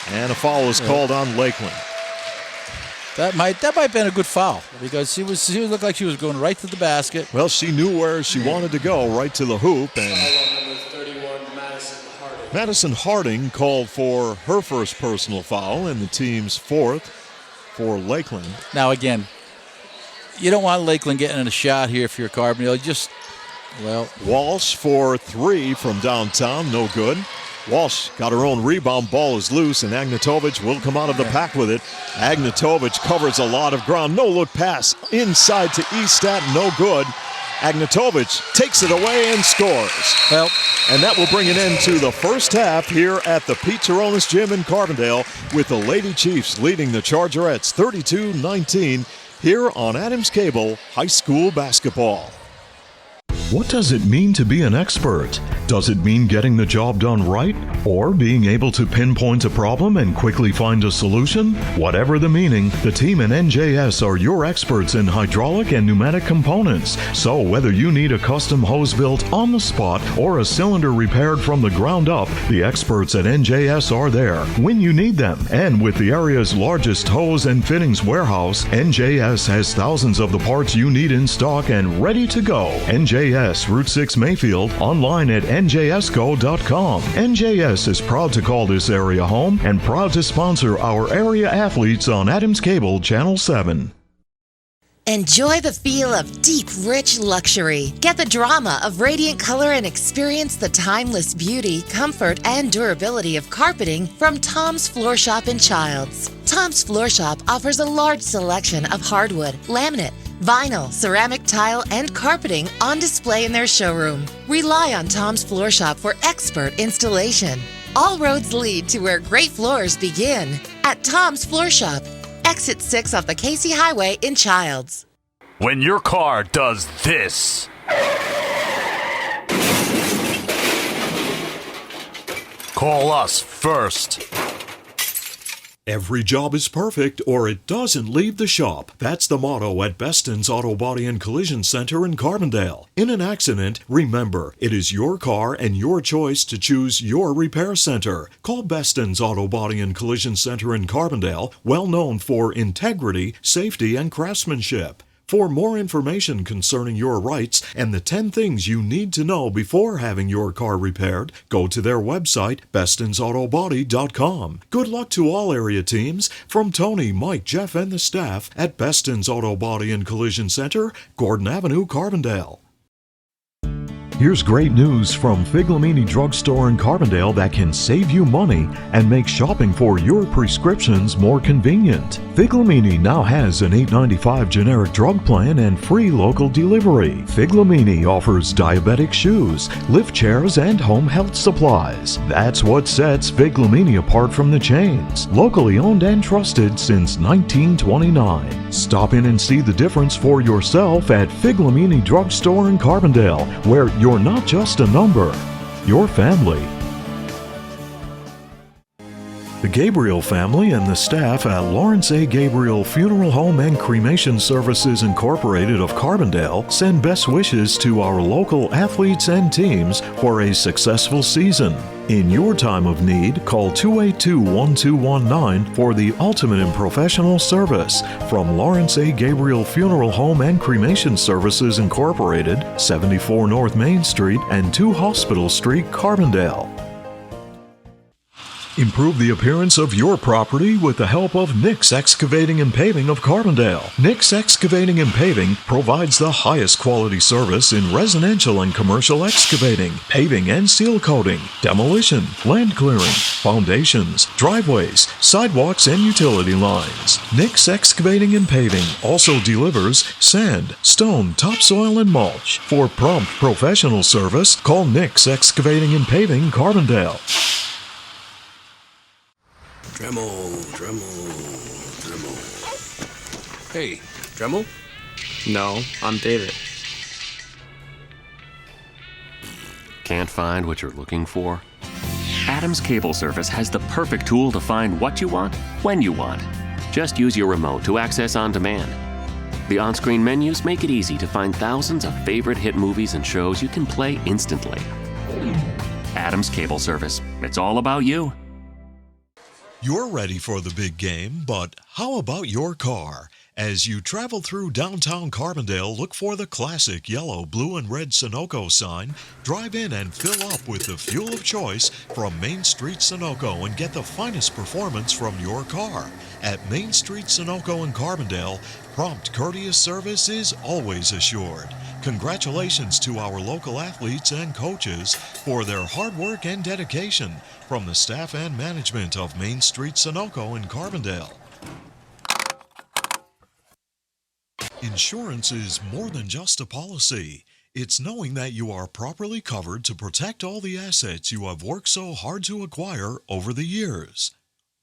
And a foul is called on Lakeland. That might have been a good foul because she looked like she was going right to the basket. Well, she knew where she wanted to go, right to the hoop. And Madison Harding called for her first personal foul and the team's 4th for Lakeland. Now, again, you don't want Lakeland getting in a shot here if you're Carbondale. Walsh for 3 from downtown, no good. Walsh got her own rebound, ball is loose, and Agnatovic will come out of the pack with it. Agnatovic covers a lot of ground, no look pass inside to Estat, no good. Agnatovic takes it away and scores. Well, and that will bring an end to the first half here at the Pete Taronis Gym in Carbondale with the Lady Chiefs leading the Chargerettes 32-19 here on Adams Cable High School Basketball. What does it mean to be an expert? Does it mean getting the job done right? Or being able to pinpoint a problem and quickly find a solution? Whatever the meaning, the team in NJS are your experts in hydraulic and pneumatic components. So whether you need a custom hose built on the spot or a cylinder repaired from the ground up, the experts at NJS are there when you need them. And with the area's largest hose and fittings warehouse, NJS has thousands of the parts you need in stock and ready to go. NJS Route 6 Mayfield, online at njsgo.com. NJS is proud to call this area home and proud to sponsor our area athletes on Adams Cable Channel 7. Enjoy the feel of deep, rich luxury. Get the drama of radiant color and experience the timeless beauty, comfort, and durability of carpeting from Tom's Floor Shop in Childs. Tom's Floor Shop offers a large selection of hardwood, laminate, vinyl, ceramic tile, and carpeting on display in their showroom. Rely on Tom's Floor Shop for expert installation. All roads lead to where great floors begin. At Tom's Floor Shop, Exit 6 off the Casey Highway in Childs. When your car does this. Call us first. Every job is perfect or it doesn't leave the shop. That's the motto at Beston's Auto Body and Collision Center in Carbondale. In an accident, remember, it is your car and your choice to choose your repair center. Call Beston's Auto Body and Collision Center in Carbondale, well known for integrity, safety, and craftsmanship. For more information concerning your rights and the 10 things you need to know before having your car repaired, go to their website, bestonsautobody.com. Good luck to all area teams from Tony, Mike, Jeff, and the staff at Beston's Auto Body and Collision Center, Gordon Avenue, Carbondale. Here's great news from Figlamini Drugstore in Carbondale that can save you money and make shopping for your prescriptions more convenient. Figlamini now has an $8.95 generic drug plan and free local delivery. Figlamini offers diabetic shoes, lift chairs, and home health supplies. That's what sets Figlamini apart from the chains. Locally owned and trusted since 1929. Stop in and see the difference for yourself at Figlamini Drugstore in Carbondale, where you're not just a number, you're family. The Gabriel family and the staff at Lawrence A. Gabriel Funeral Home and Cremation Services Incorporated of Carbondale send best wishes to our local athletes and teams for a successful season. In your time of need, call 282-1219 for the ultimate in professional service from Lawrence A. Gabriel Funeral Home and Cremation Services Incorporated, 74 North Main Street and 2 Hospital Street, Carbondale. Improve the appearance of your property with the help of Nick's Excavating and Paving of Carbondale. Nick's Excavating and Paving provides the highest quality service in residential and commercial excavating, paving and seal coating, demolition, land clearing, foundations, driveways, sidewalks, and utility lines. Nick's Excavating and Paving also delivers sand, stone, topsoil, and mulch. For prompt professional service, call Nick's Excavating and Paving, Carbondale. Dremel. Hey, Dremel? No, I'm David. Can't find what you're looking for? Adams Cable Service has the perfect tool to find what you want, when you want. Just use your remote to access on demand. The on-screen menus make it easy to find thousands of favorite hit movies and shows you can play instantly. Adams Cable Service. It's all about you. You're ready for the big game, but how about your car? As you travel through downtown Carbondale, look for the classic yellow, blue, and red Sunoco sign. Drive in and fill up with the fuel of choice from Main Street Sunoco and get the finest performance from your car. At Main Street Sunoco in Carbondale, prompt, courteous service is always assured. Congratulations to our local athletes and coaches for their hard work and dedication from the staff and management of Main Street Sunoco in Carbondale. Insurance is more than just a policy. It's knowing that you are properly covered to protect all the assets you have worked so hard to acquire over the years.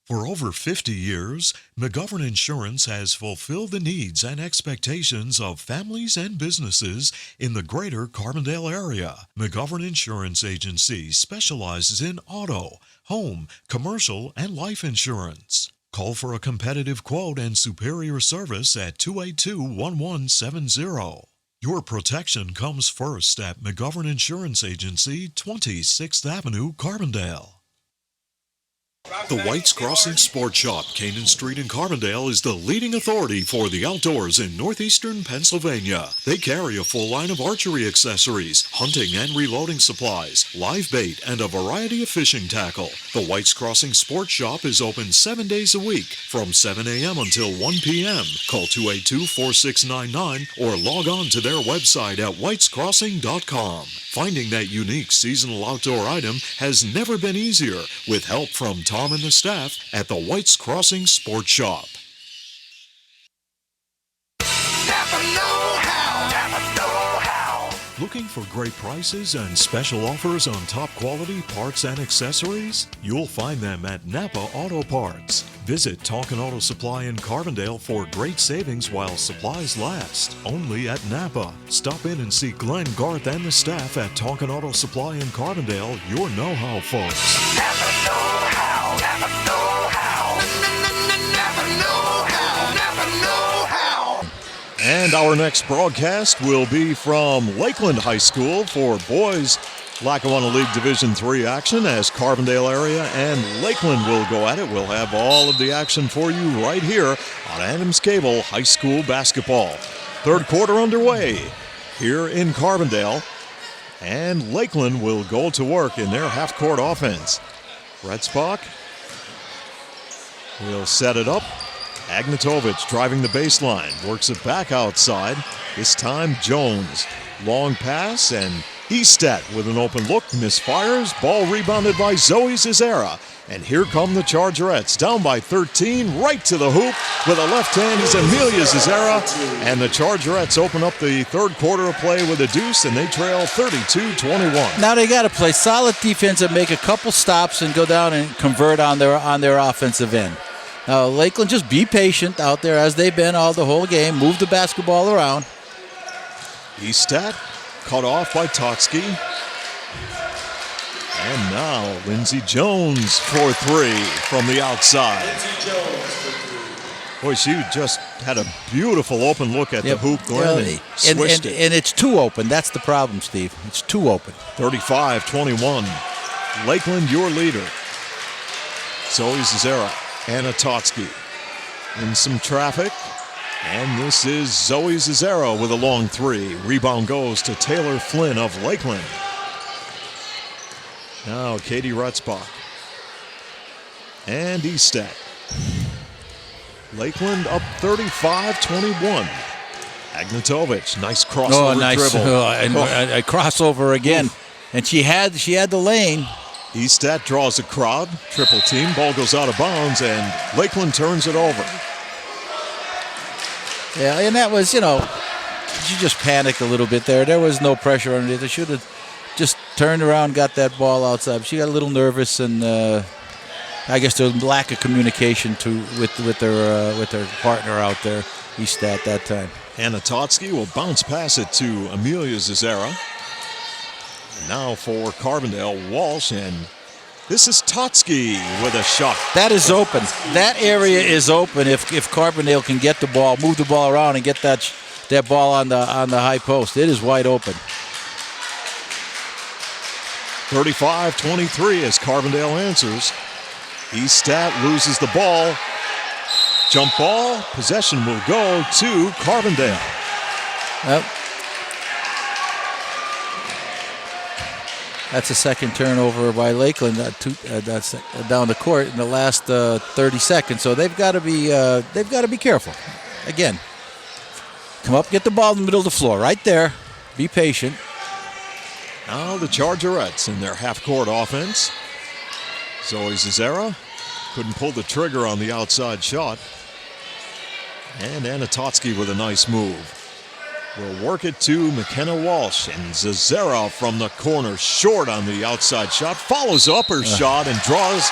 For over 50 years, McGovern Insurance has fulfilled the needs and expectations of families and businesses in the greater Carbondale area. McGovern Insurance Agency specializes in auto, home, commercial, and life insurance. Call for a competitive quote and superior service at 282-1170. Your protection comes first at McGovern Insurance Agency, 26th Avenue, Carbondale. The White's Crossing Sports Shop, Canaan Street in Carbondale, is the leading authority for the outdoors in northeastern Pennsylvania. They carry a full line of archery accessories, hunting and reloading supplies, live bait, and a variety of fishing tackle. The White's Crossing Sports Shop is open 7 days a week from 7 a.m. until 1 p.m. Call 282-4699 or log on to their website at whitescrossing.com. Finding that unique seasonal outdoor item has never been easier with help from Tom and the staff at the White's Crossing Sports Shop. Looking for great prices and special offers on top quality parts and accessories? You'll find them at Napa Auto Parts. Visit Tonkin Auto Supply in Carbondale for great savings while supplies last. Only at Napa. Stop in and see Glenn, Garth, and the staff at Tonkin Auto Supply in Carbondale, your know-how folks. Napa know-how, Napa know-how, Napa know-how, Napa know-how. And our next broadcast will be from Lakeland High School for boys Lackawanna League Division III action as Carbondale area and Lakeland will go at it. We'll have all of the action for you right here on Adams Cable High School basketball. Third quarter underway here in Carbondale, and Lakeland will go to work in their half-court offense. Retzbach will set it up. Agnatovic driving the baseline, works it back outside. This time Jones. Long pass, and Eastat with an open look, misfires. Ball rebounded by Zoe Zizera. And here come the Chargerettes, down by 13, right to the hoop. With a left hand is Amelia Zizera. And the Chargerettes open up the third quarter of play with a deuce, and they trail 32-21. Now they got to play solid defense and make a couple stops and go down and convert on their offensive end. Now, Lakeland, just be patient out there as they've been all the whole game. Move the basketball around. Eastat cut off by Totsky. And now Lindsey Jones for three from the outside. Boy, she just had a beautiful open look at the hoop, Glenn, and swished it. And it's too open. That's the problem, Steve. It's too open. 35-21. Lakeland, your leader. Zoe Zazera, Anna Totsky in some traffic. And this is Zoe Zazera with a long three. Rebound goes to Taylor Flynn of Lakeland. Now Katie Retzbach. And Estat. Lakeland up 35-21. Agnatovic, nice crossover dribble. A crossover again. Oof. And she had the lane. Estat draws a crowd. Triple team. Ball goes out of bounds, and Lakeland turns it over. Yeah, and that was, she just panicked a little bit there. There was no pressure underneath. They should have just turned around, got that ball outside. She got a little nervous, and I guess the lack of communication with their partner out there, Estat, that time. Anna Totsky will bounce pass it to Amelia Zazera. Now for Carbondale, Walsh, and this is Totsky with a shot. That is open. That area is open if Carbondale can get the ball, move the ball around, and get that ball on the high post. It is wide open. 35-23 as Carbondale answers. Estat loses the ball. Jump ball. Possession will go to Carbondale. Yep. That's a second turnover by Lakeland. That's down the court in the last 30 seconds. So they've got to be careful. Again, come up, get the ball in the middle of the floor, right there. Be patient. Now the Chargerettes in their half-court offense. Zoe Zazera couldn't pull the trigger on the outside shot. And Anna Totsky with a nice move. Will work it to McKenna Walsh, and Zazera from the corner, short on the outside shot, follows up her shot and draws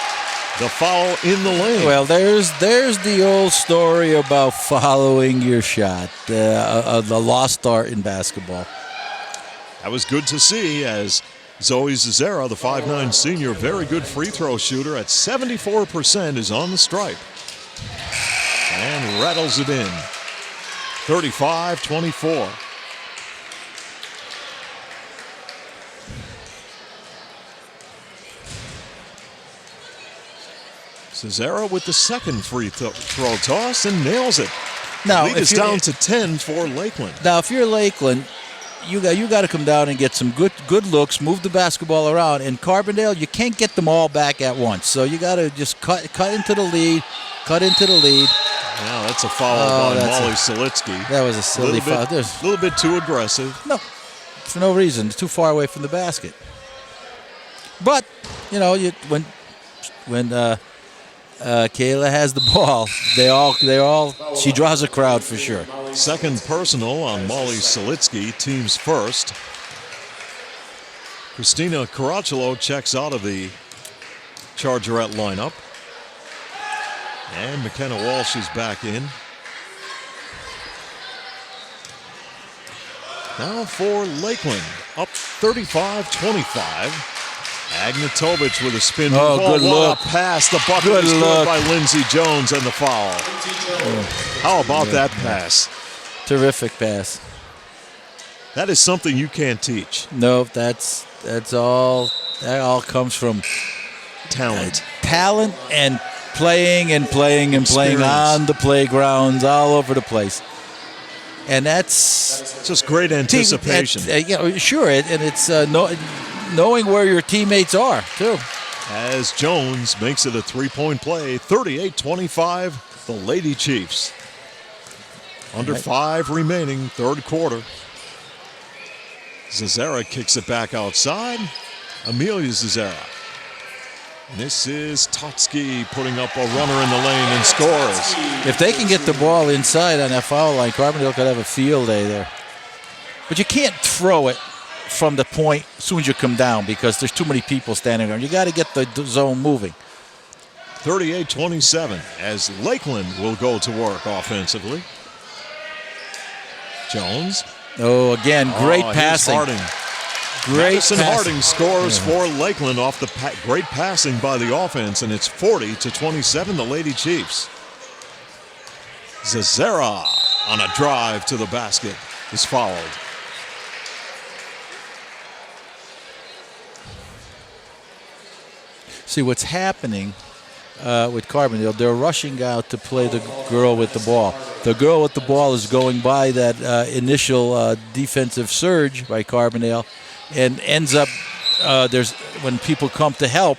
the foul in the lane. Well, there's the old story about following your shot, the lost art in basketball. That was good to see as Zoe Zazera, the 5'9 senior, very good free throw shooter at 74%, is on the stripe. And rattles it in. 35-24. Zazera with the second free throw toss and nails it. Now, lead is down to 10 for Lakeland. Now, if you're Lakeland, you got to come down and get some good looks, move the basketball around. And Carbondale, you can't get them all back at once. So you got to just cut into the lead, Now that's a foul by Molly Selitsky. That was a silly foul. A little bit too aggressive. No, for no reason. It's too far away from the basket. But when Kayla has the ball, she draws a crowd for sure. Second personal on Molly Selitsky, team's first. Christina Caracciolo checks out of the Chargerette lineup. And McKenna Walsh is back in. Now for Lakeland, up 35-25. Agnatovic with a spin. Good look. Pass. The bucket is good by Lindsey Jones and the foul. How about that pass? Terrific pass. That is something you can't teach. No, that's all. That all comes from talent and playing on the playgrounds all over the place. And that's just great anticipation. Sure, and it's knowing where your teammates are, too. As Jones makes it a three-point play, 38-25, the Lady Chiefs. Under 5 remaining, third quarter. Zazera kicks it back outside. Amelia Zazera. This is Totsky putting up a runner in the lane and scores. If they can get the ball inside on that foul line, Carbondale could have a field day there. But you can't throw it from the point as soon as you come down because there's too many people standing there. You got to get the zone moving. 38-27 as Lakeland will go to work offensively. Jones. Oh, again, great passing. Harding. Great Madison pass. Harding scores for Lakeland off the great passing by the offense, and it's 40-27, the Lady Chiefs. Zazera on a drive to the basket is fouled. See what's happening with Carbondale. They're rushing out to play the girl with the ball. The girl with the ball is going by that initial defensive surge by Carbondale, and ends up when people come to help,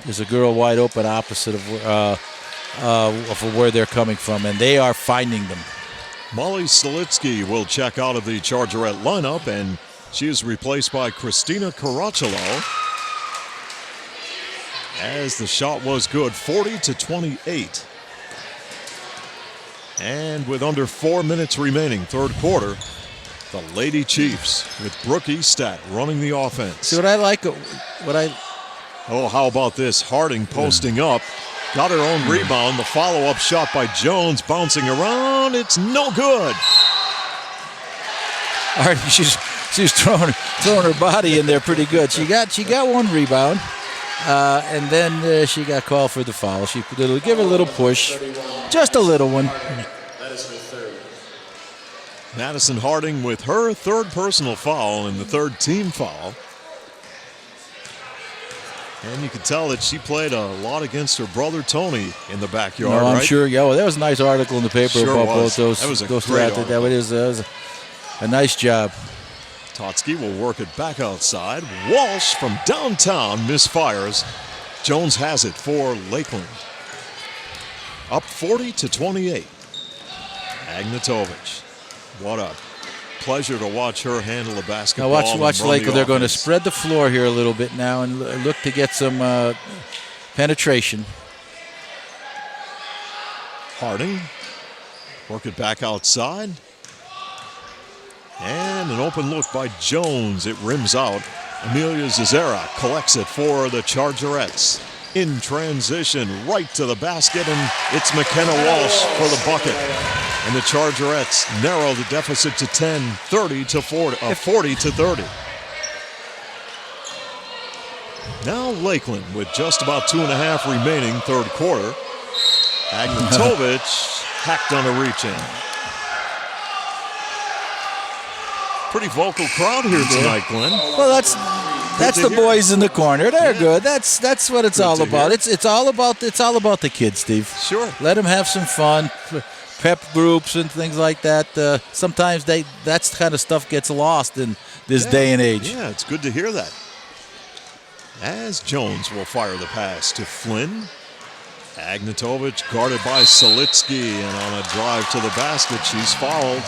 there's a girl wide open opposite of where they're coming from, and they are finding them. Molly Solitsky will check out of the Chargerette lineup, and she is replaced by Christina Caracciolo. As the shot was good, 40-28. And with under 4 minutes remaining, third quarter, the Lady Chiefs with Brooke Estat running the offense. See what I like? Oh, how about this? Harding posting up. Got her own rebound. The follow-up shot by Jones bouncing around. It's no good. She's throwing her body in there pretty good. She got one rebound, and then she got called for the foul. She give her a little push, just a little one. Madison Harding with her third personal foul and the third team foul. And you can tell that she played a lot against her brother Tony in the backyard. No, I'm right? sure. Yeah, well, there was a nice article in the paper Sure about was. both those. That was a those great that was a nice job. Totsky will work it back outside. Walsh from downtown misfires. Jones has it for Lakeland. Up 40-28. Agnatovic. What a pleasure to watch her handle the basketball. Now watch Lakeland. They're going to offense. spread the floor here a little bit now and look to get some penetration. Harding. Work it back outside. And an open look by Jones. It rims out. Amelia Zazera collects it for the Chargerettes. In transition, right to the basket, and it's McKenna Walsh for the bucket. And the Chargerettes narrow the deficit to 10, 40-30. Now Lakeland with just about 2.5 remaining third quarter. Agnatovic hacked on a reach-in. Pretty vocal crowd here tonight, Glenn. Well, that's the boys in the corner. They're good. That's what it's all about. It's all about the kids, Steve. Sure. Let them have some fun. Pep groups and things like that. Sometimes that kind of stuff gets lost in this day and age. Yeah, it's good to hear that. As Jones will fire the pass to Flynn. Agnatovic guarded by Solitsky, and on a drive to the basket, she's fouled.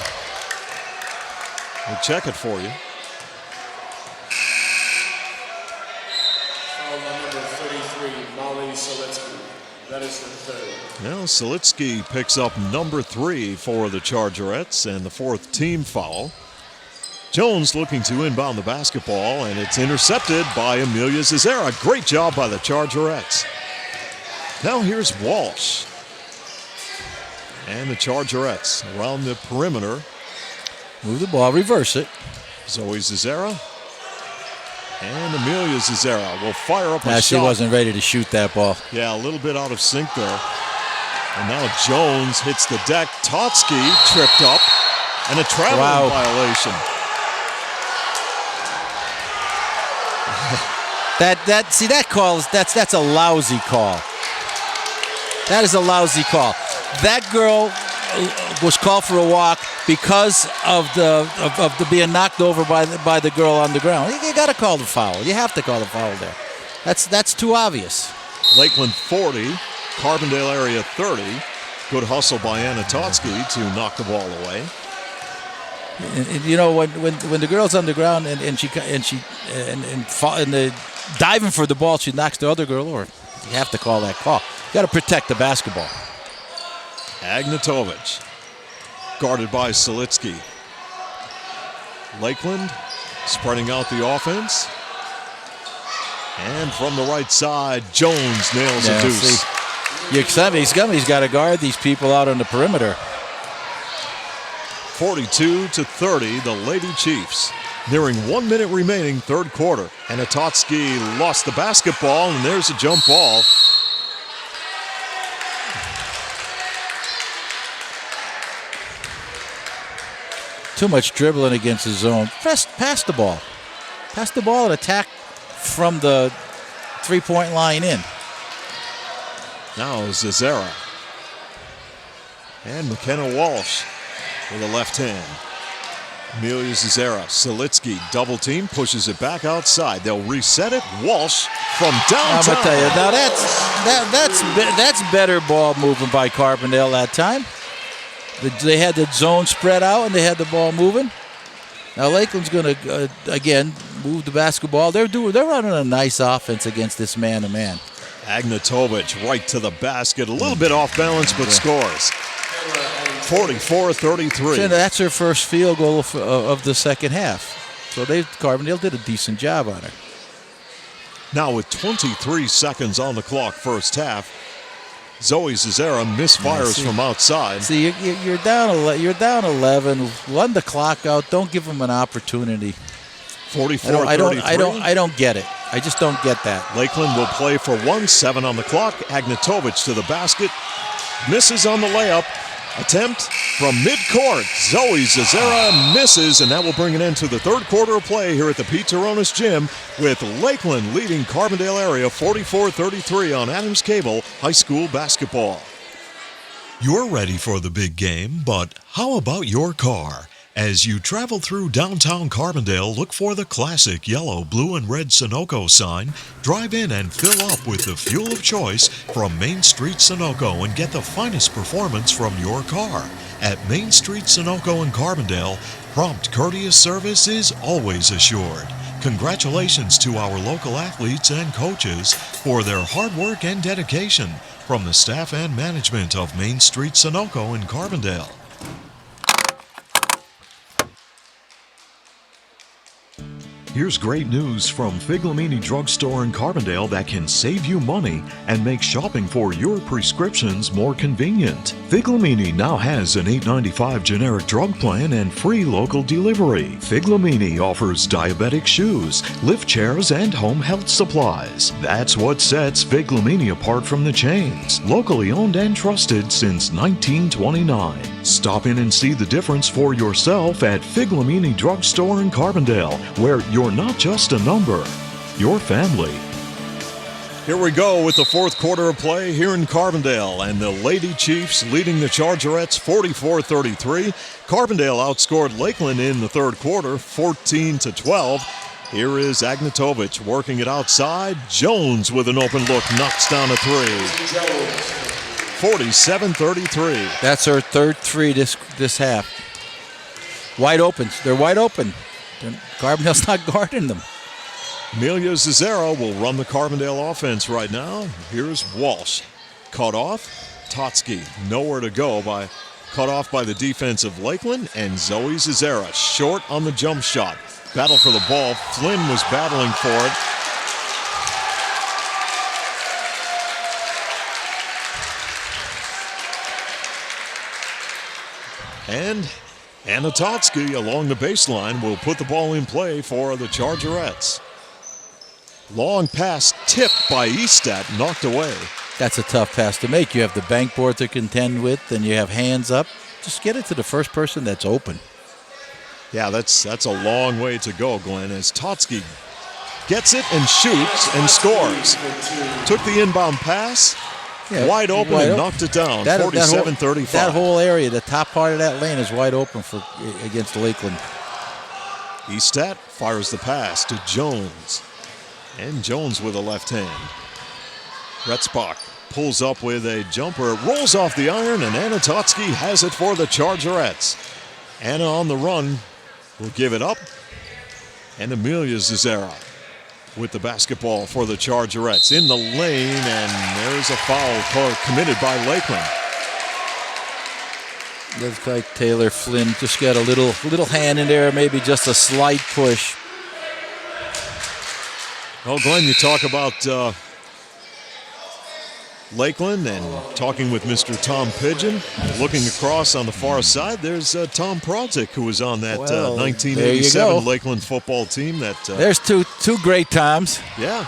We'll check it for you. Foul number 33, Molly Solitsky. That is the third. Now Solitsky picks up number 3 for the Chargerettes and the fourth team foul. Jones looking to inbound the basketball, and it's intercepted by Amelia Zazera. Great job by the Chargerettes. Now here's Walsh. And the Chargerettes around the perimeter. Move the ball, reverse it. Zoe Zazera. And Amelia Zazera will fire up a shot. She wasn't ready to shoot that ball. Yeah, a little bit out of sync there. And now Jones hits the deck. Totsky tripped up. And a traveling violation. That call is that's a lousy call. That is a lousy call. That girl was called for a walk because of the being knocked over by the girl on the ground. You got to call the foul. You have to call the foul there. That's too obvious. Lakeland 40, Carbondale area 30. Good hustle by Anna Totsky to knock the ball away. And you know when the girl's on the ground and the diving for the ball, she knocks the other girl over. You have to call that call. You got to protect the basketball. Agnatovic, guarded by Solitsky. Lakeland spreading out the offense. And from the right side, Jones nails a deuce. He's got to guard these people out on the perimeter. 42-30, the Lady Chiefs. Nearing 1 minute remaining, third quarter. Anatotsky lost the basketball, and there's a jump ball. Too much dribbling against the zone. Pass the ball. Pass the ball and attack from the three-point line in. Now Zazera. And McKenna Walsh with a left hand. Amelia Zazera, Selitsky, double team, pushes it back outside. They'll reset it. Walsh from downtown. I'm gonna tell you, now that's better ball moving by Carbondale that time. They had the zone spread out and they had the ball moving. Now Lakeland's going to again move the basketball. They're running a nice offense against this man-to-man. Agnatovic right to the basket, a little bit off balance, but scores. 44-33. That's her first field goal of the second half. So Carbondale did a decent job on her. Now with 23 seconds on the clock, first half, Zoe Zazera misfires from outside. See, you're down. You're down 11. Run the clock out. Don't give them an opportunity. 44-33. I don't get it. I just don't get that. Lakeland will play for 1, 7 on the clock. Agnatovic to the basket. Misses on the layup. Attempt from midcourt. Zoe Zazera misses, and that will bring an end to the third quarter of play here at the Pete Taronis Gym, with Lakeland leading Carbondale area 44-33 on Adams Cable High School basketball. You're ready for the big game, but how about your car? As you travel through downtown Carbondale, look for the classic yellow, blue, and red Sunoco sign. Drive in and fill up with the fuel of choice from Main Street Sunoco and get the finest performance from your car. At Main Street Sunoco in Carbondale, prompt, courteous service is always assured. Congratulations to our local athletes and coaches for their hard work and dedication. From the staff and management of Main Street Sunoco in Carbondale. Here's great news from Figlamini Drugstore in Carbondale that can save you money and make shopping for your prescriptions more convenient. Figlamini now has an $8.95 generic drug plan and free local delivery. Figlamini offers diabetic shoes, lift chairs, and home health supplies. That's what sets Figlamini apart from the chains. Locally owned and trusted since 1929. Stop in and see the difference for yourself at Figlamini Drugstore in Carbondale, where you're not just a number, you're family. Here we go with the fourth quarter of play here in Carbondale, and the Lady Chiefs leading the Chargerettes 44-33. Carbondale outscored Lakeland in the third quarter 14-12. Here is Agnatovic working it outside. Jones with an open look knocks down a three. 47-33. That's her third three this half. Wide open. They're wide open. Carbondale's not guarding them. Amelia Zazera will run the Carbondale offense right now. Here's Walsh. Cut off. Totsky nowhere to go. Cut off by the defense of Lakeland. And Zoe Zazera short on the jump shot. Battle for the ball. Flynn was battling for it. And Anatotsky along the baseline will put the ball in play for the Chargerettes. Long pass tipped by Estat, knocked away. That's a tough pass to make. You have the bank board to contend with, and you have hands up. Just get it to the first person that's open. Yeah, that's a long way to go, Glenn, as Totsky gets it and shoots and scores. Took the inbound pass. Yeah, wide open and knocked it down, 47-35. That whole area, the top part of that lane is wide open against Lakeland. Estat fires the pass to Jones. And Jones with a left hand. Retzbach pulls up with a jumper. It rolls off the iron, and Anatotsky has it for the Chargerettes. Anna on the run will give it up. And Amelia Zazera with the basketball for the Chargerettes in the lane, and there's a foul committed by Lakeland. Looks like Taylor Flynn just got a little hand in there, maybe just a slight push. Well, Glenn, you talk about Lakeland and talking with Mr. Tom Pigeon. Looking across on the far side, there's Tom Prodzik, who was on that 1987 Lakeland football team. There's two great Toms. Yeah.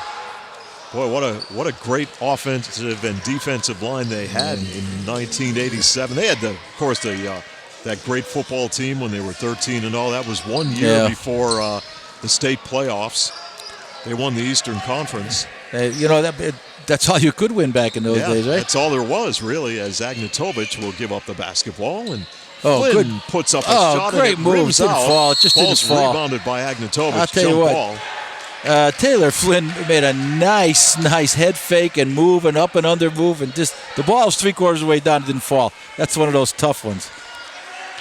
Boy, what a great offensive and defensive line they had in 1987. They had, of course, that great football team when they were 13-0. That was 1 year before the state playoffs. They won the Eastern Conference. That's all you could win back in those days, right? That's all there was, really, as Agnatovic will give up the basketball. And Flynn puts up a shot great and it rims didn't out. fall. It just Ball's didn't fall. rebounded by Agnatovic. I'll tell you what. Ball. Taylor Flynn made a nice head fake and move and up and under move. And just the ball was 3/4 of the way down. It didn't fall. That's one of those tough ones.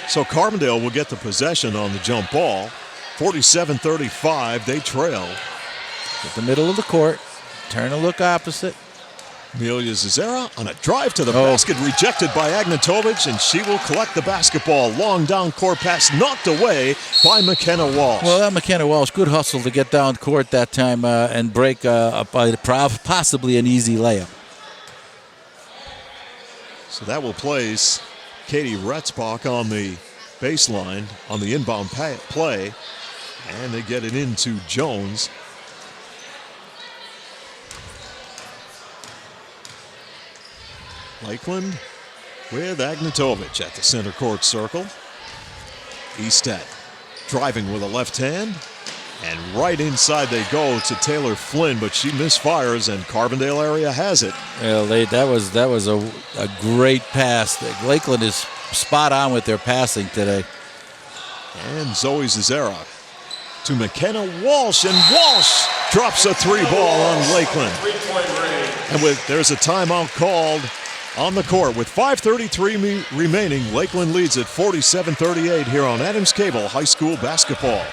So Carbondale will get the possession on the jump ball. 47-35, they trail. At the middle of the court. Turn and look opposite. Amelia Zazera on a drive to the basket, rejected by Agnatovic, and she will collect the basketball. Long down court pass knocked away by McKenna Walsh. Well, that McKenna Walsh, good hustle to get down court that time and break possibly an easy layup. So that will place Katie Retzbach on the baseline on the inbound play, and they get it into Jones. Lakeland with Agnatovic at the center court circle. Eastat driving with a left hand, and right inside they go to Taylor Flynn, but she misfires, and Carbondale area has it. Well, that was a great pass. Lakeland is spot on with their passing today. And Zoe Zazera to McKenna Walsh, and Walsh drops a three ball on Lakeland. And there's a timeout called on the court with 5:33 remaining. Lakeland leads at 47-38 here on Adams Cable High School Basketball.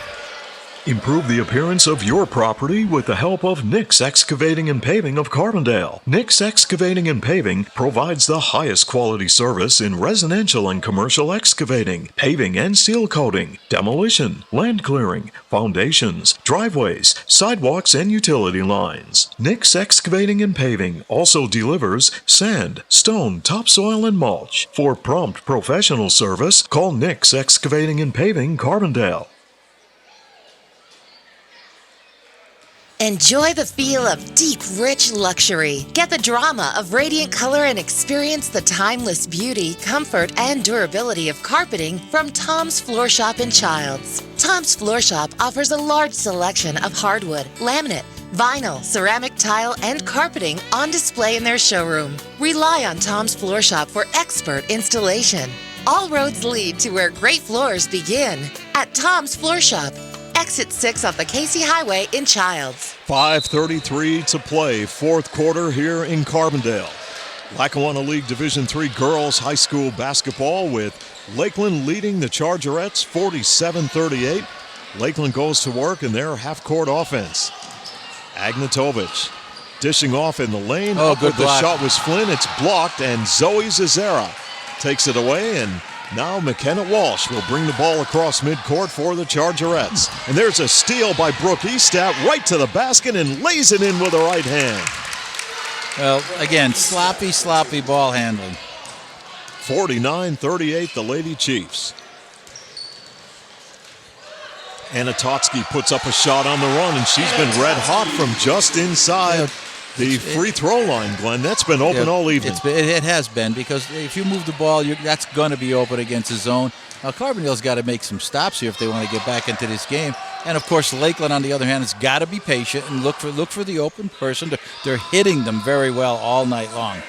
Improve the appearance of your property with the help of Nick's Excavating and Paving of Carbondale. Nick's Excavating and Paving provides the highest quality service in residential and commercial excavating, paving and seal coating, demolition, land clearing, foundations, driveways, sidewalks, and utility lines. Nick's Excavating and Paving also delivers sand, stone, topsoil, and mulch. For prompt professional service, call Nick's Excavating and Paving Carbondale. Enjoy the feel of deep, rich luxury. Get the drama of radiant color and experience the timeless beauty, comfort, and durability of carpeting from Tom's Floor Shop in Childs. Tom's Floor Shop offers a large selection of hardwood, laminate, vinyl, ceramic tile, and carpeting on display in their showroom. Rely on Tom's Floor Shop for expert installation. All roads lead to where great floors begin at Tom's Floor Shop. Exit 6 off the Casey Highway in Childs. 5:33 to play, fourth quarter here in Carbondale. Lackawanna League Division III girls high school basketball with Lakeland leading the Chargerettes 47-38. Lakeland goes to work in their half-court offense. Agnatovic dishing off in the lane. Good block. The shot was Flynn. It's blocked, and Zoe Zazera takes it away, and now McKenna Walsh will bring the ball across midcourt for the Chargerettes. And there's a steal by Brooke Eastat right to the basket and lays it in with the right hand. Well, again, sloppy ball handling. 49-38, the Lady Chiefs. Anna Totsky puts up a shot on the run, and she's been red hot from just inside the free throw line, Glenn. That's been open all evening. It has been, because if you move the ball, that's going to be open against the zone. Now, Carbondale's got to make some stops here if they want to get back into this game. And, of course, Lakeland, on the other hand, has got to be patient and look for the open person. They're hitting them very well all night long.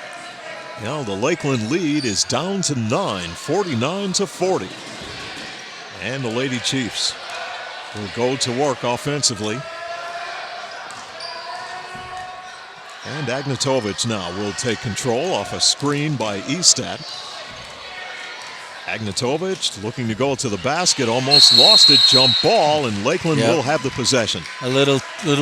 Now the Lakeland lead is down to 9, 49-40. And the Lady Chiefs will go to work offensively. And Agnatovic now will take control off a screen by Eastat. Agnatovic looking to go to the basket, almost lost it, jump ball, and Lakeland will have the possession. A little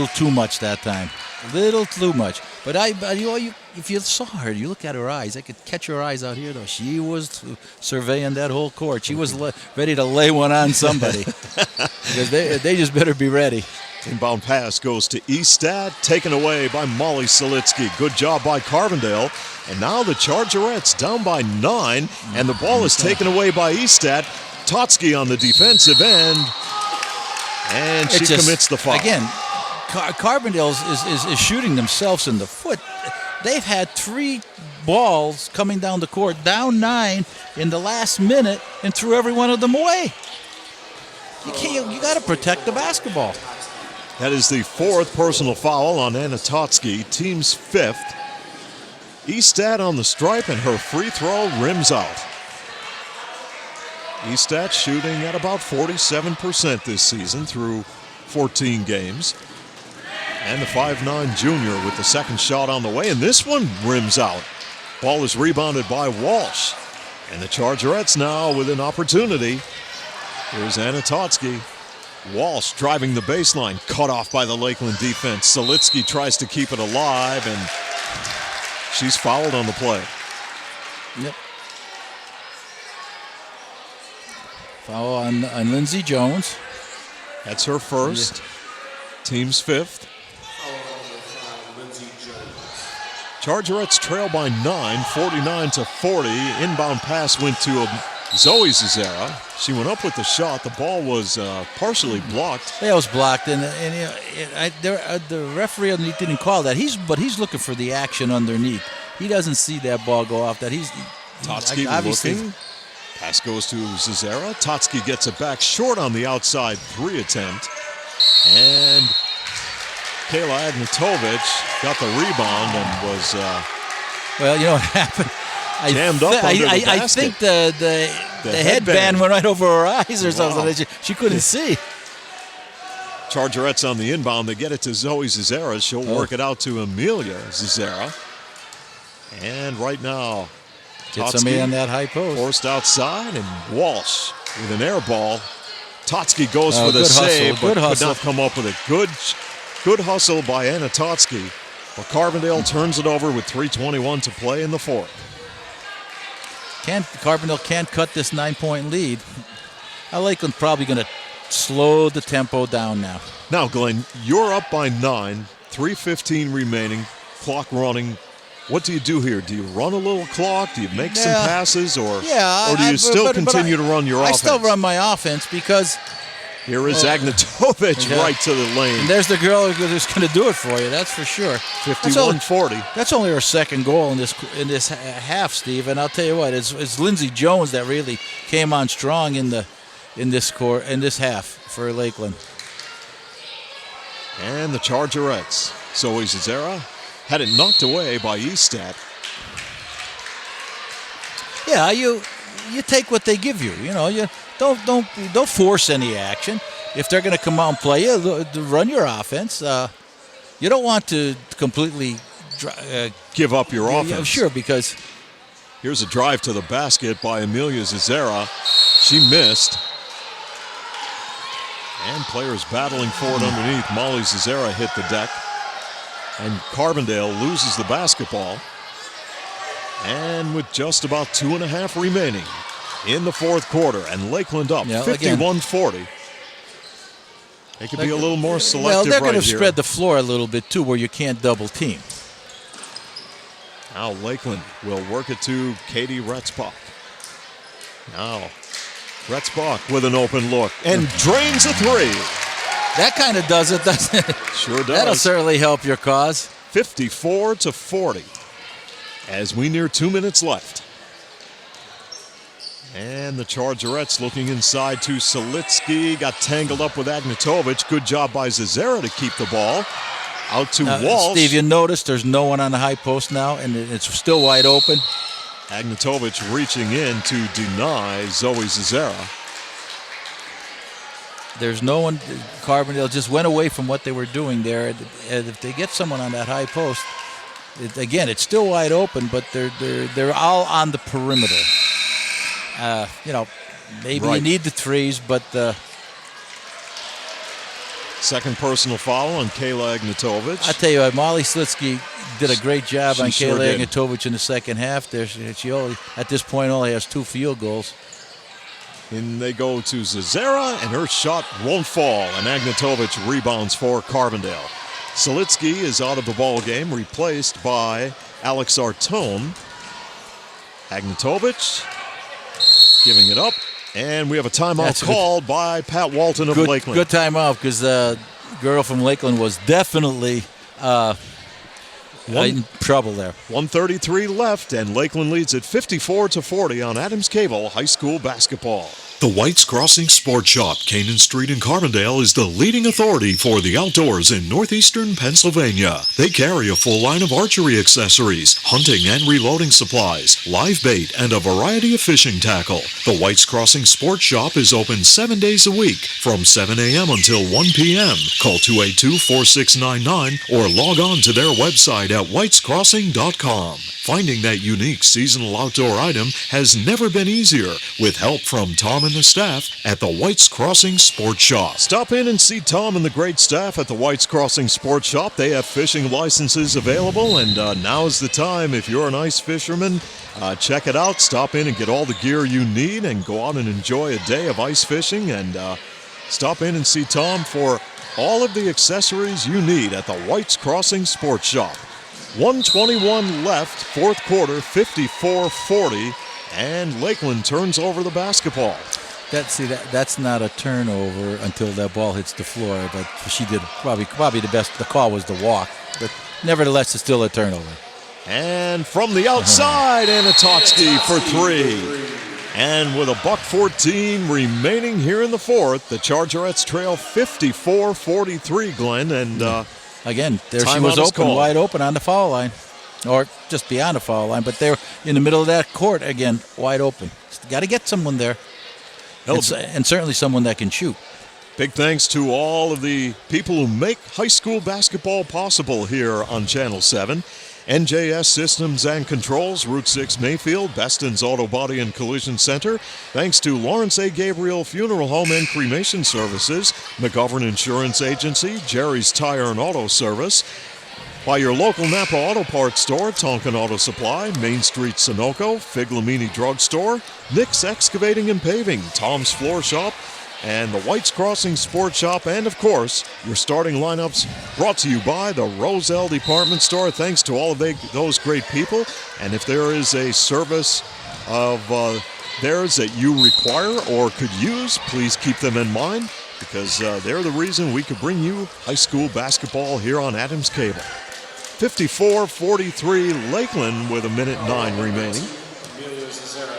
too much that time. A little too much. But if you saw her, you look at her eyes. I could catch her eyes out here, though. She was surveying that whole court. She was ready to lay one on somebody. Because they just better be ready. Inbound pass goes to Estad, taken away by Molly Selitsky. Good job by Carbondale. And now the Chargerettes down by 9, and the ball is taken away by Estad. Totsky on the defensive end, and she commits the foul. Again, Carbondale is shooting themselves in the foot. They've had 3 balls coming down the court, down 9 in the last minute, and threw every one of them away. You got to protect the basketball. That is the 4th personal foul on Anna Totsky, team's 5th. Estad on the stripe, and her free throw rims out. Estad shooting at about 47% this season through 14 games. And the 5'9" junior with the second shot on the way, and this one rims out. Ball is rebounded by Walsh. And the Chargerettes now with an opportunity. Here's Anna Totsky. Walsh driving the baseline, cut off by the Lakeland defense. Selitsky tries to keep it alive, and she's fouled on the play. Yep. Foul on Lindsey Jones. That's her first. Yeah. Team's 5th. Chargerettes trail by 9, 49-40. Inbound pass went to Zoe Zazera. She went up with the shot. The ball was partially blocked. Yeah, it was blocked, and the referee didn't call that. He's looking for the action underneath. He doesn't see that ball go off. Totsky looking. Pass goes to Zazera. Totsky gets it back short on the outside 3 attempt. And Kayla Agnatovic got the rebound and was well, you know what happened? Jammed up under the basket. I think the headband went right over her eyes or something. Wow. She couldn't see. Chargerettes on the inbound. They get it to Zoe Zazera. She'll work it out to Amelia Zazera. And right now, get somebody on that high post. Forced outside, and Walsh with an air ball. Totsky goes for the save, but could not come up with it. Good hustle by Anna Totsky. But Carbondale turns it over with 3:21 to play in the 4th. Carbondale can't cut this 9-point lead. Lakeland probably going to slow the tempo down now. Now, Glenn, you're up by 9, 3:15 remaining, clock running. What do you do here? Do you run a little clock? Do you make some passes? Or do you still continue to run your offense? I still run my offense because... Here is Agnatovic right to the lane. And there's the girl who's going to do it for you, that's for sure. 51-40. That's only her second goal in this half, Steve. And I'll tell you what, it's Lindsey Jones that really came on strong in this half for Lakeland. And the Chargerettes. Zoe Zazera had it knocked away by Estad. Yeah, you take what they give you. You know, you don't force any action. If they're going to come out and play you, run your offense. You don't want to completely give up your offense. Yeah, sure, because here's a drive to the basket by Amelia Zazera. She missed. And players battling for it underneath. Molly Zazera hit the deck. And Carbondale loses the basketball. And with just about 2.5 remaining in the 4th quarter, and Lakeland up 51-40. They could be a little more selective. Well, they're going to here. Spread the floor a little bit too, where you can't double team. Now Lakeland will work it to Katie Retzbach. Now Retzbach with an open look and drains a 3. That kind of does it, doesn't it? Sure does. That'll certainly help your cause. 54-40 as we near 2 minutes left. And the Chargerettes looking inside to Selitsky. Got tangled up with Agnatovic. Good job by Zazera to keep the ball. Out to Walsh. Steve, you notice there's no one on the high post now, and it's still wide open. Agnatovic reaching in to deny Zoe Zazera. There's no one. Carbondale just went away from what they were doing there. And if they get someone on that high post, it's still wide open, but they're all on the perimeter. Maybe you need the threes, but second personal foul on Kayla Agnatovic. I tell you what, Molly Selitsky did a great job on sure Kayla did. Agnatovic in the second half. She only, at this point, only has 2 field goals. And they go to Zazera, and her shot won't fall, and Agnatovic rebounds for Carbondale. Selitsky is out of the ball game, replaced by Alex Artone. Agnatovic giving it up, and we have a timeout called by Pat Walton of Lakeland. Good timeout, because the girl from Lakeland was definitely in trouble there. 1:33 left, and Lakeland leads at 54-40 on Adams Cable High School basketball. The White's Crossing Sports Shop, Canaan Street in Carbondale, is the leading authority for the outdoors in northeastern Pennsylvania. They carry a full line of archery accessories, hunting and reloading supplies, live bait, and a variety of fishing tackle. The White's Crossing Sports Shop is open 7 days a week from 7 a.m. until 1 p.m. Call 282-4699 or log on to their website at whitescrossing.com. Finding that unique seasonal outdoor item has never been easier with help from Tom and the staff at the White's Crossing Sports Shop. Stop in and see Tom and the great staff at the White's Crossing Sports Shop. They have fishing licenses available, and now is the time. If you're an ice fisherman, check it out. Stop in and get all the gear you need and go out and enjoy a day of ice fishing. And stop in and see Tom for all of the accessories you need at the White's Crossing Sports Shop. 1:21 left, fourth quarter, 54-40, and Lakeland turns over the basketball. That's not a turnover until that ball hits the floor, but she did probably the best. The call was the walk, but nevertheless, it's still a turnover. And from the outside, Anatotsky for three. And with $1:14 remaining here in the fourth, the Chargerettes trail 54-43, Glenn, and again, there she was open, wide open on the foul line, or just beyond the foul line, but they're in the middle of that court again, wide open. Got to get someone there, and certainly someone that can shoot. Big thanks to all of the people who make high school basketball possible here on Channel 7. NJS Systems and Controls, Route 6 Mayfield, Beston's Auto Body and Collision Center. Thanks to Lawrence A. Gabriel Funeral Home and Cremation Services, McGovern Insurance Agency, Jerry's Tire and Auto Service. By your local Napa Auto Parts store, Tonkin Auto Supply, Main Street Sunoco, Fig Lamini Drug Store, Nick's Excavating and Paving, Tom's Floor Shop, and the White's Crossing Sports Shop, and of course, your starting lineups brought to you by the Roselle Department Store. Thanks to all of those great people. And if there is a service of theirs that you require or could use, please keep them in mind, because they're the reason we could bring you high school basketball here on Adams Cable. 54-43 Lakeland with 1:09 remaining. Amelia Zazera.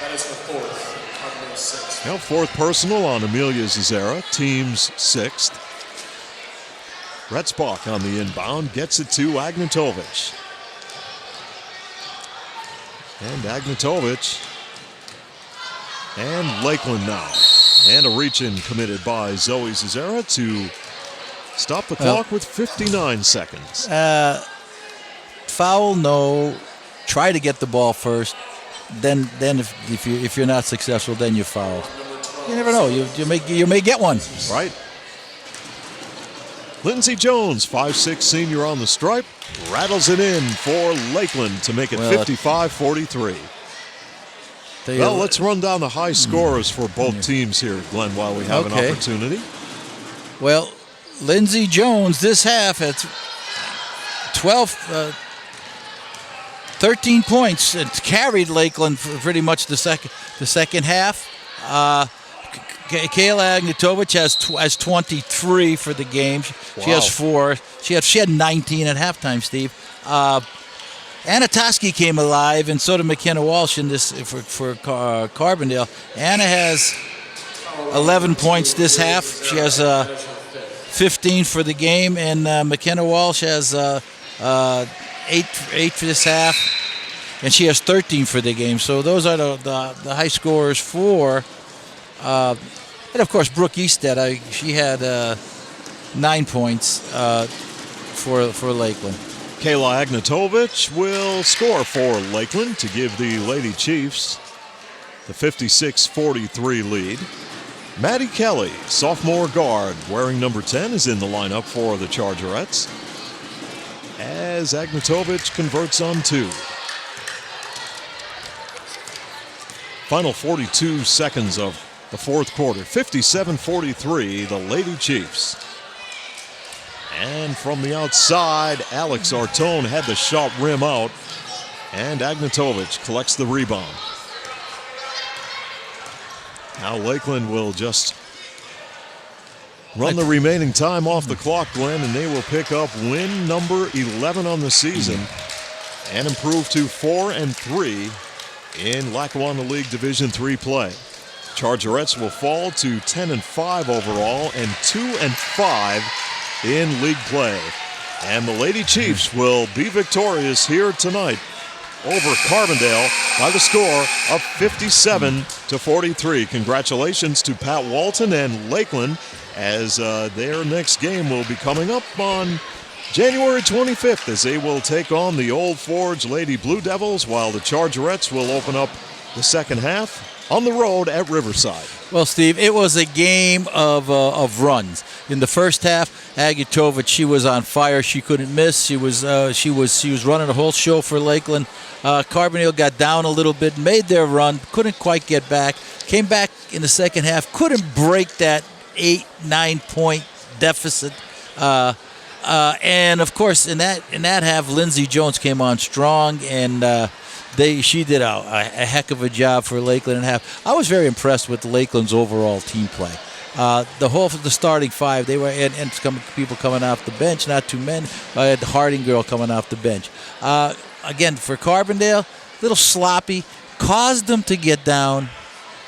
That is the fourth. Cardinals sixth. Now fourth personal on Amelia Zazera, team's sixth. Retzbach on the inbound, gets it to Agnatovic. And Agnatovic and Lakeland now. And a reach-in committed by Zoe Zazera to stop the clock with 59 seconds. Foul, no. Try to get the ball first. Then if you're not successful, then you foul. You never know. You may get one. Right. Lindsey Jones, 5'6" senior on the stripe, rattles it in for Lakeland to make it 55-43. Well, let's run down the high scores for both teams here, Glenn, while we have an opportunity. Well, Lindsey Jones this half at 13 points. It's carried Lakeland for pretty much the second half. Kayla Agnatovic has 23 for the game. She has 4. She had 19 at halftime, Steve. Anatotsky came alive, and so did McKenna Walsh in this for Carbondale. Anna has 11 points this half. She has 15 for the game, and McKenna Walsh has 8 for this half, and she has 13 for the game. So those are the high scorers for. And of course, Brooke Easted, she had 9 points for Lakeland. Kayla Agnatovic will score for Lakeland to give the Lady Chiefs the 56-43 lead. Maddie Kelly, sophomore guard, wearing number 10, is in the lineup for the Chargerettes as Agnatovic converts on 2. Final 42 seconds of the fourth quarter. 57-43, the Lady Chiefs. And from the outside, Alex Artone had the shot rim out. And Agnatovic collects the rebound. Now Lakeland will just run the remaining time off the clock, Glenn, and they will pick up win number 11 on the season and improve to 4-3 in Lackawanna League Division III play. Chargerettes will fall to 10-5 overall and 2-5 in league play. And the Lady Chiefs will be victorious here tonight over Carbondale by the score of 57-43. Congratulations to Pat Walton and Lakeland, as their next game will be coming up on January 25th, as they will take on the Old Forge Lady Blue Devils, while the Chargerettes will open up the second half on the road at Riverside. Well, Steve, it was a game of runs. In the first half, Agnatovic, she was on fire. She couldn't miss. She was running the whole show for Lakeland. Carbondale got down a little bit, made their run, couldn't quite get back. Came back in the second half, couldn't break that 8-9 point deficit. And of course, in that half, Lindsey Jones came on strong, and she did a heck of a job for Lakeland in half. I was very impressed with Lakeland's overall team play. The starting five, they were and people coming off the bench, not too many. I had the Harding girl coming off the bench. Again, for Carbondale, a little sloppy, caused them to get down.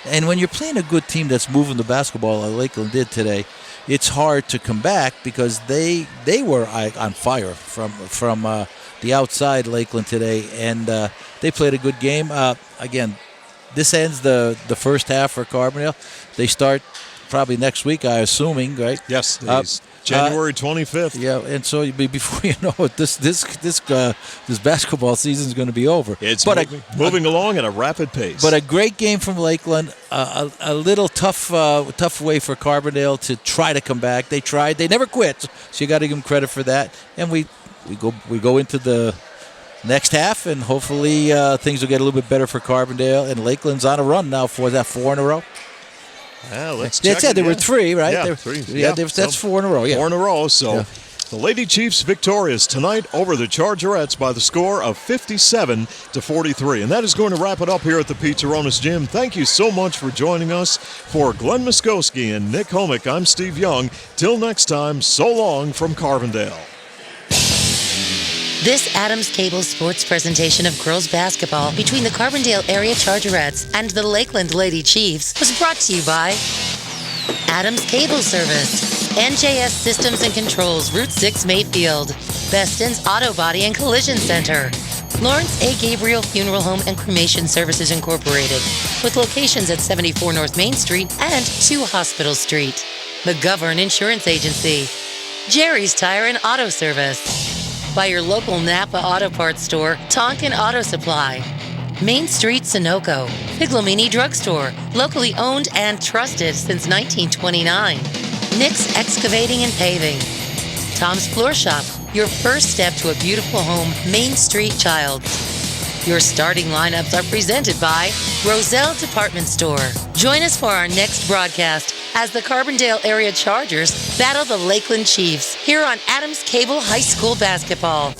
And when you're playing a good team that's moving the basketball like Lakeland did today, it's hard to come back, because they were on fire from the outside, Lakeland, today, and they played a good game. Again, this ends the first half for Carbondale. They start probably next week, I'm assuming, right? Yes, January 25th. Yeah, and so before you know it, this basketball season is going to be over. It's moving along at a rapid pace. But a great game from Lakeland. A little tough way for Carbondale to try to come back. They tried. They never quit. So you got to give them credit for that. And we go into the next half, and hopefully things will get a little bit better for Carbondale. And Lakeland's on a run now for that 4 in a row. Yeah, let's they check said it, there were 3, right? Yeah, 3. That's 4 in a row. Yeah, 4 in a row. So the Lady Chiefs victorious tonight over the Chargerettes by the score of 57-43. And that is going to wrap it up here at the Pete Taronis Gym. Thank you so much for joining us. For Glenn Muskowski and Nick Homick, I'm Steve Young. Till next time, so long from Carbondale. This Adams Cable Sports presentation of girls basketball between the Carbondale Area Chargerettes and the Lakeland Lady Chiefs was brought to you by Adams Cable Service, NJS Systems and Controls, Route 6 Mayfield, Beston's Auto Body and Collision Center, Lawrence A. Gabriel Funeral Home and Cremation Services Incorporated, with locations at 74 North Main Street and 2 Hospital Street, McGovern Insurance Agency, Jerry's Tire and Auto Service, by your local Napa Auto Parts store, Tonkin Auto Supply, Main Street, Sunoco, Piglamini Drugstore, locally owned and trusted since 1929, Nick's Excavating and Paving, Tom's Floor Shop, your first step to a beautiful home, Main Street Childs. Your starting lineups are presented by Roselle Department Store. Join us for our next broadcast as the Carbondale Area Chargers battle the Lakeland Chiefs here on Adams Cable High School Basketball.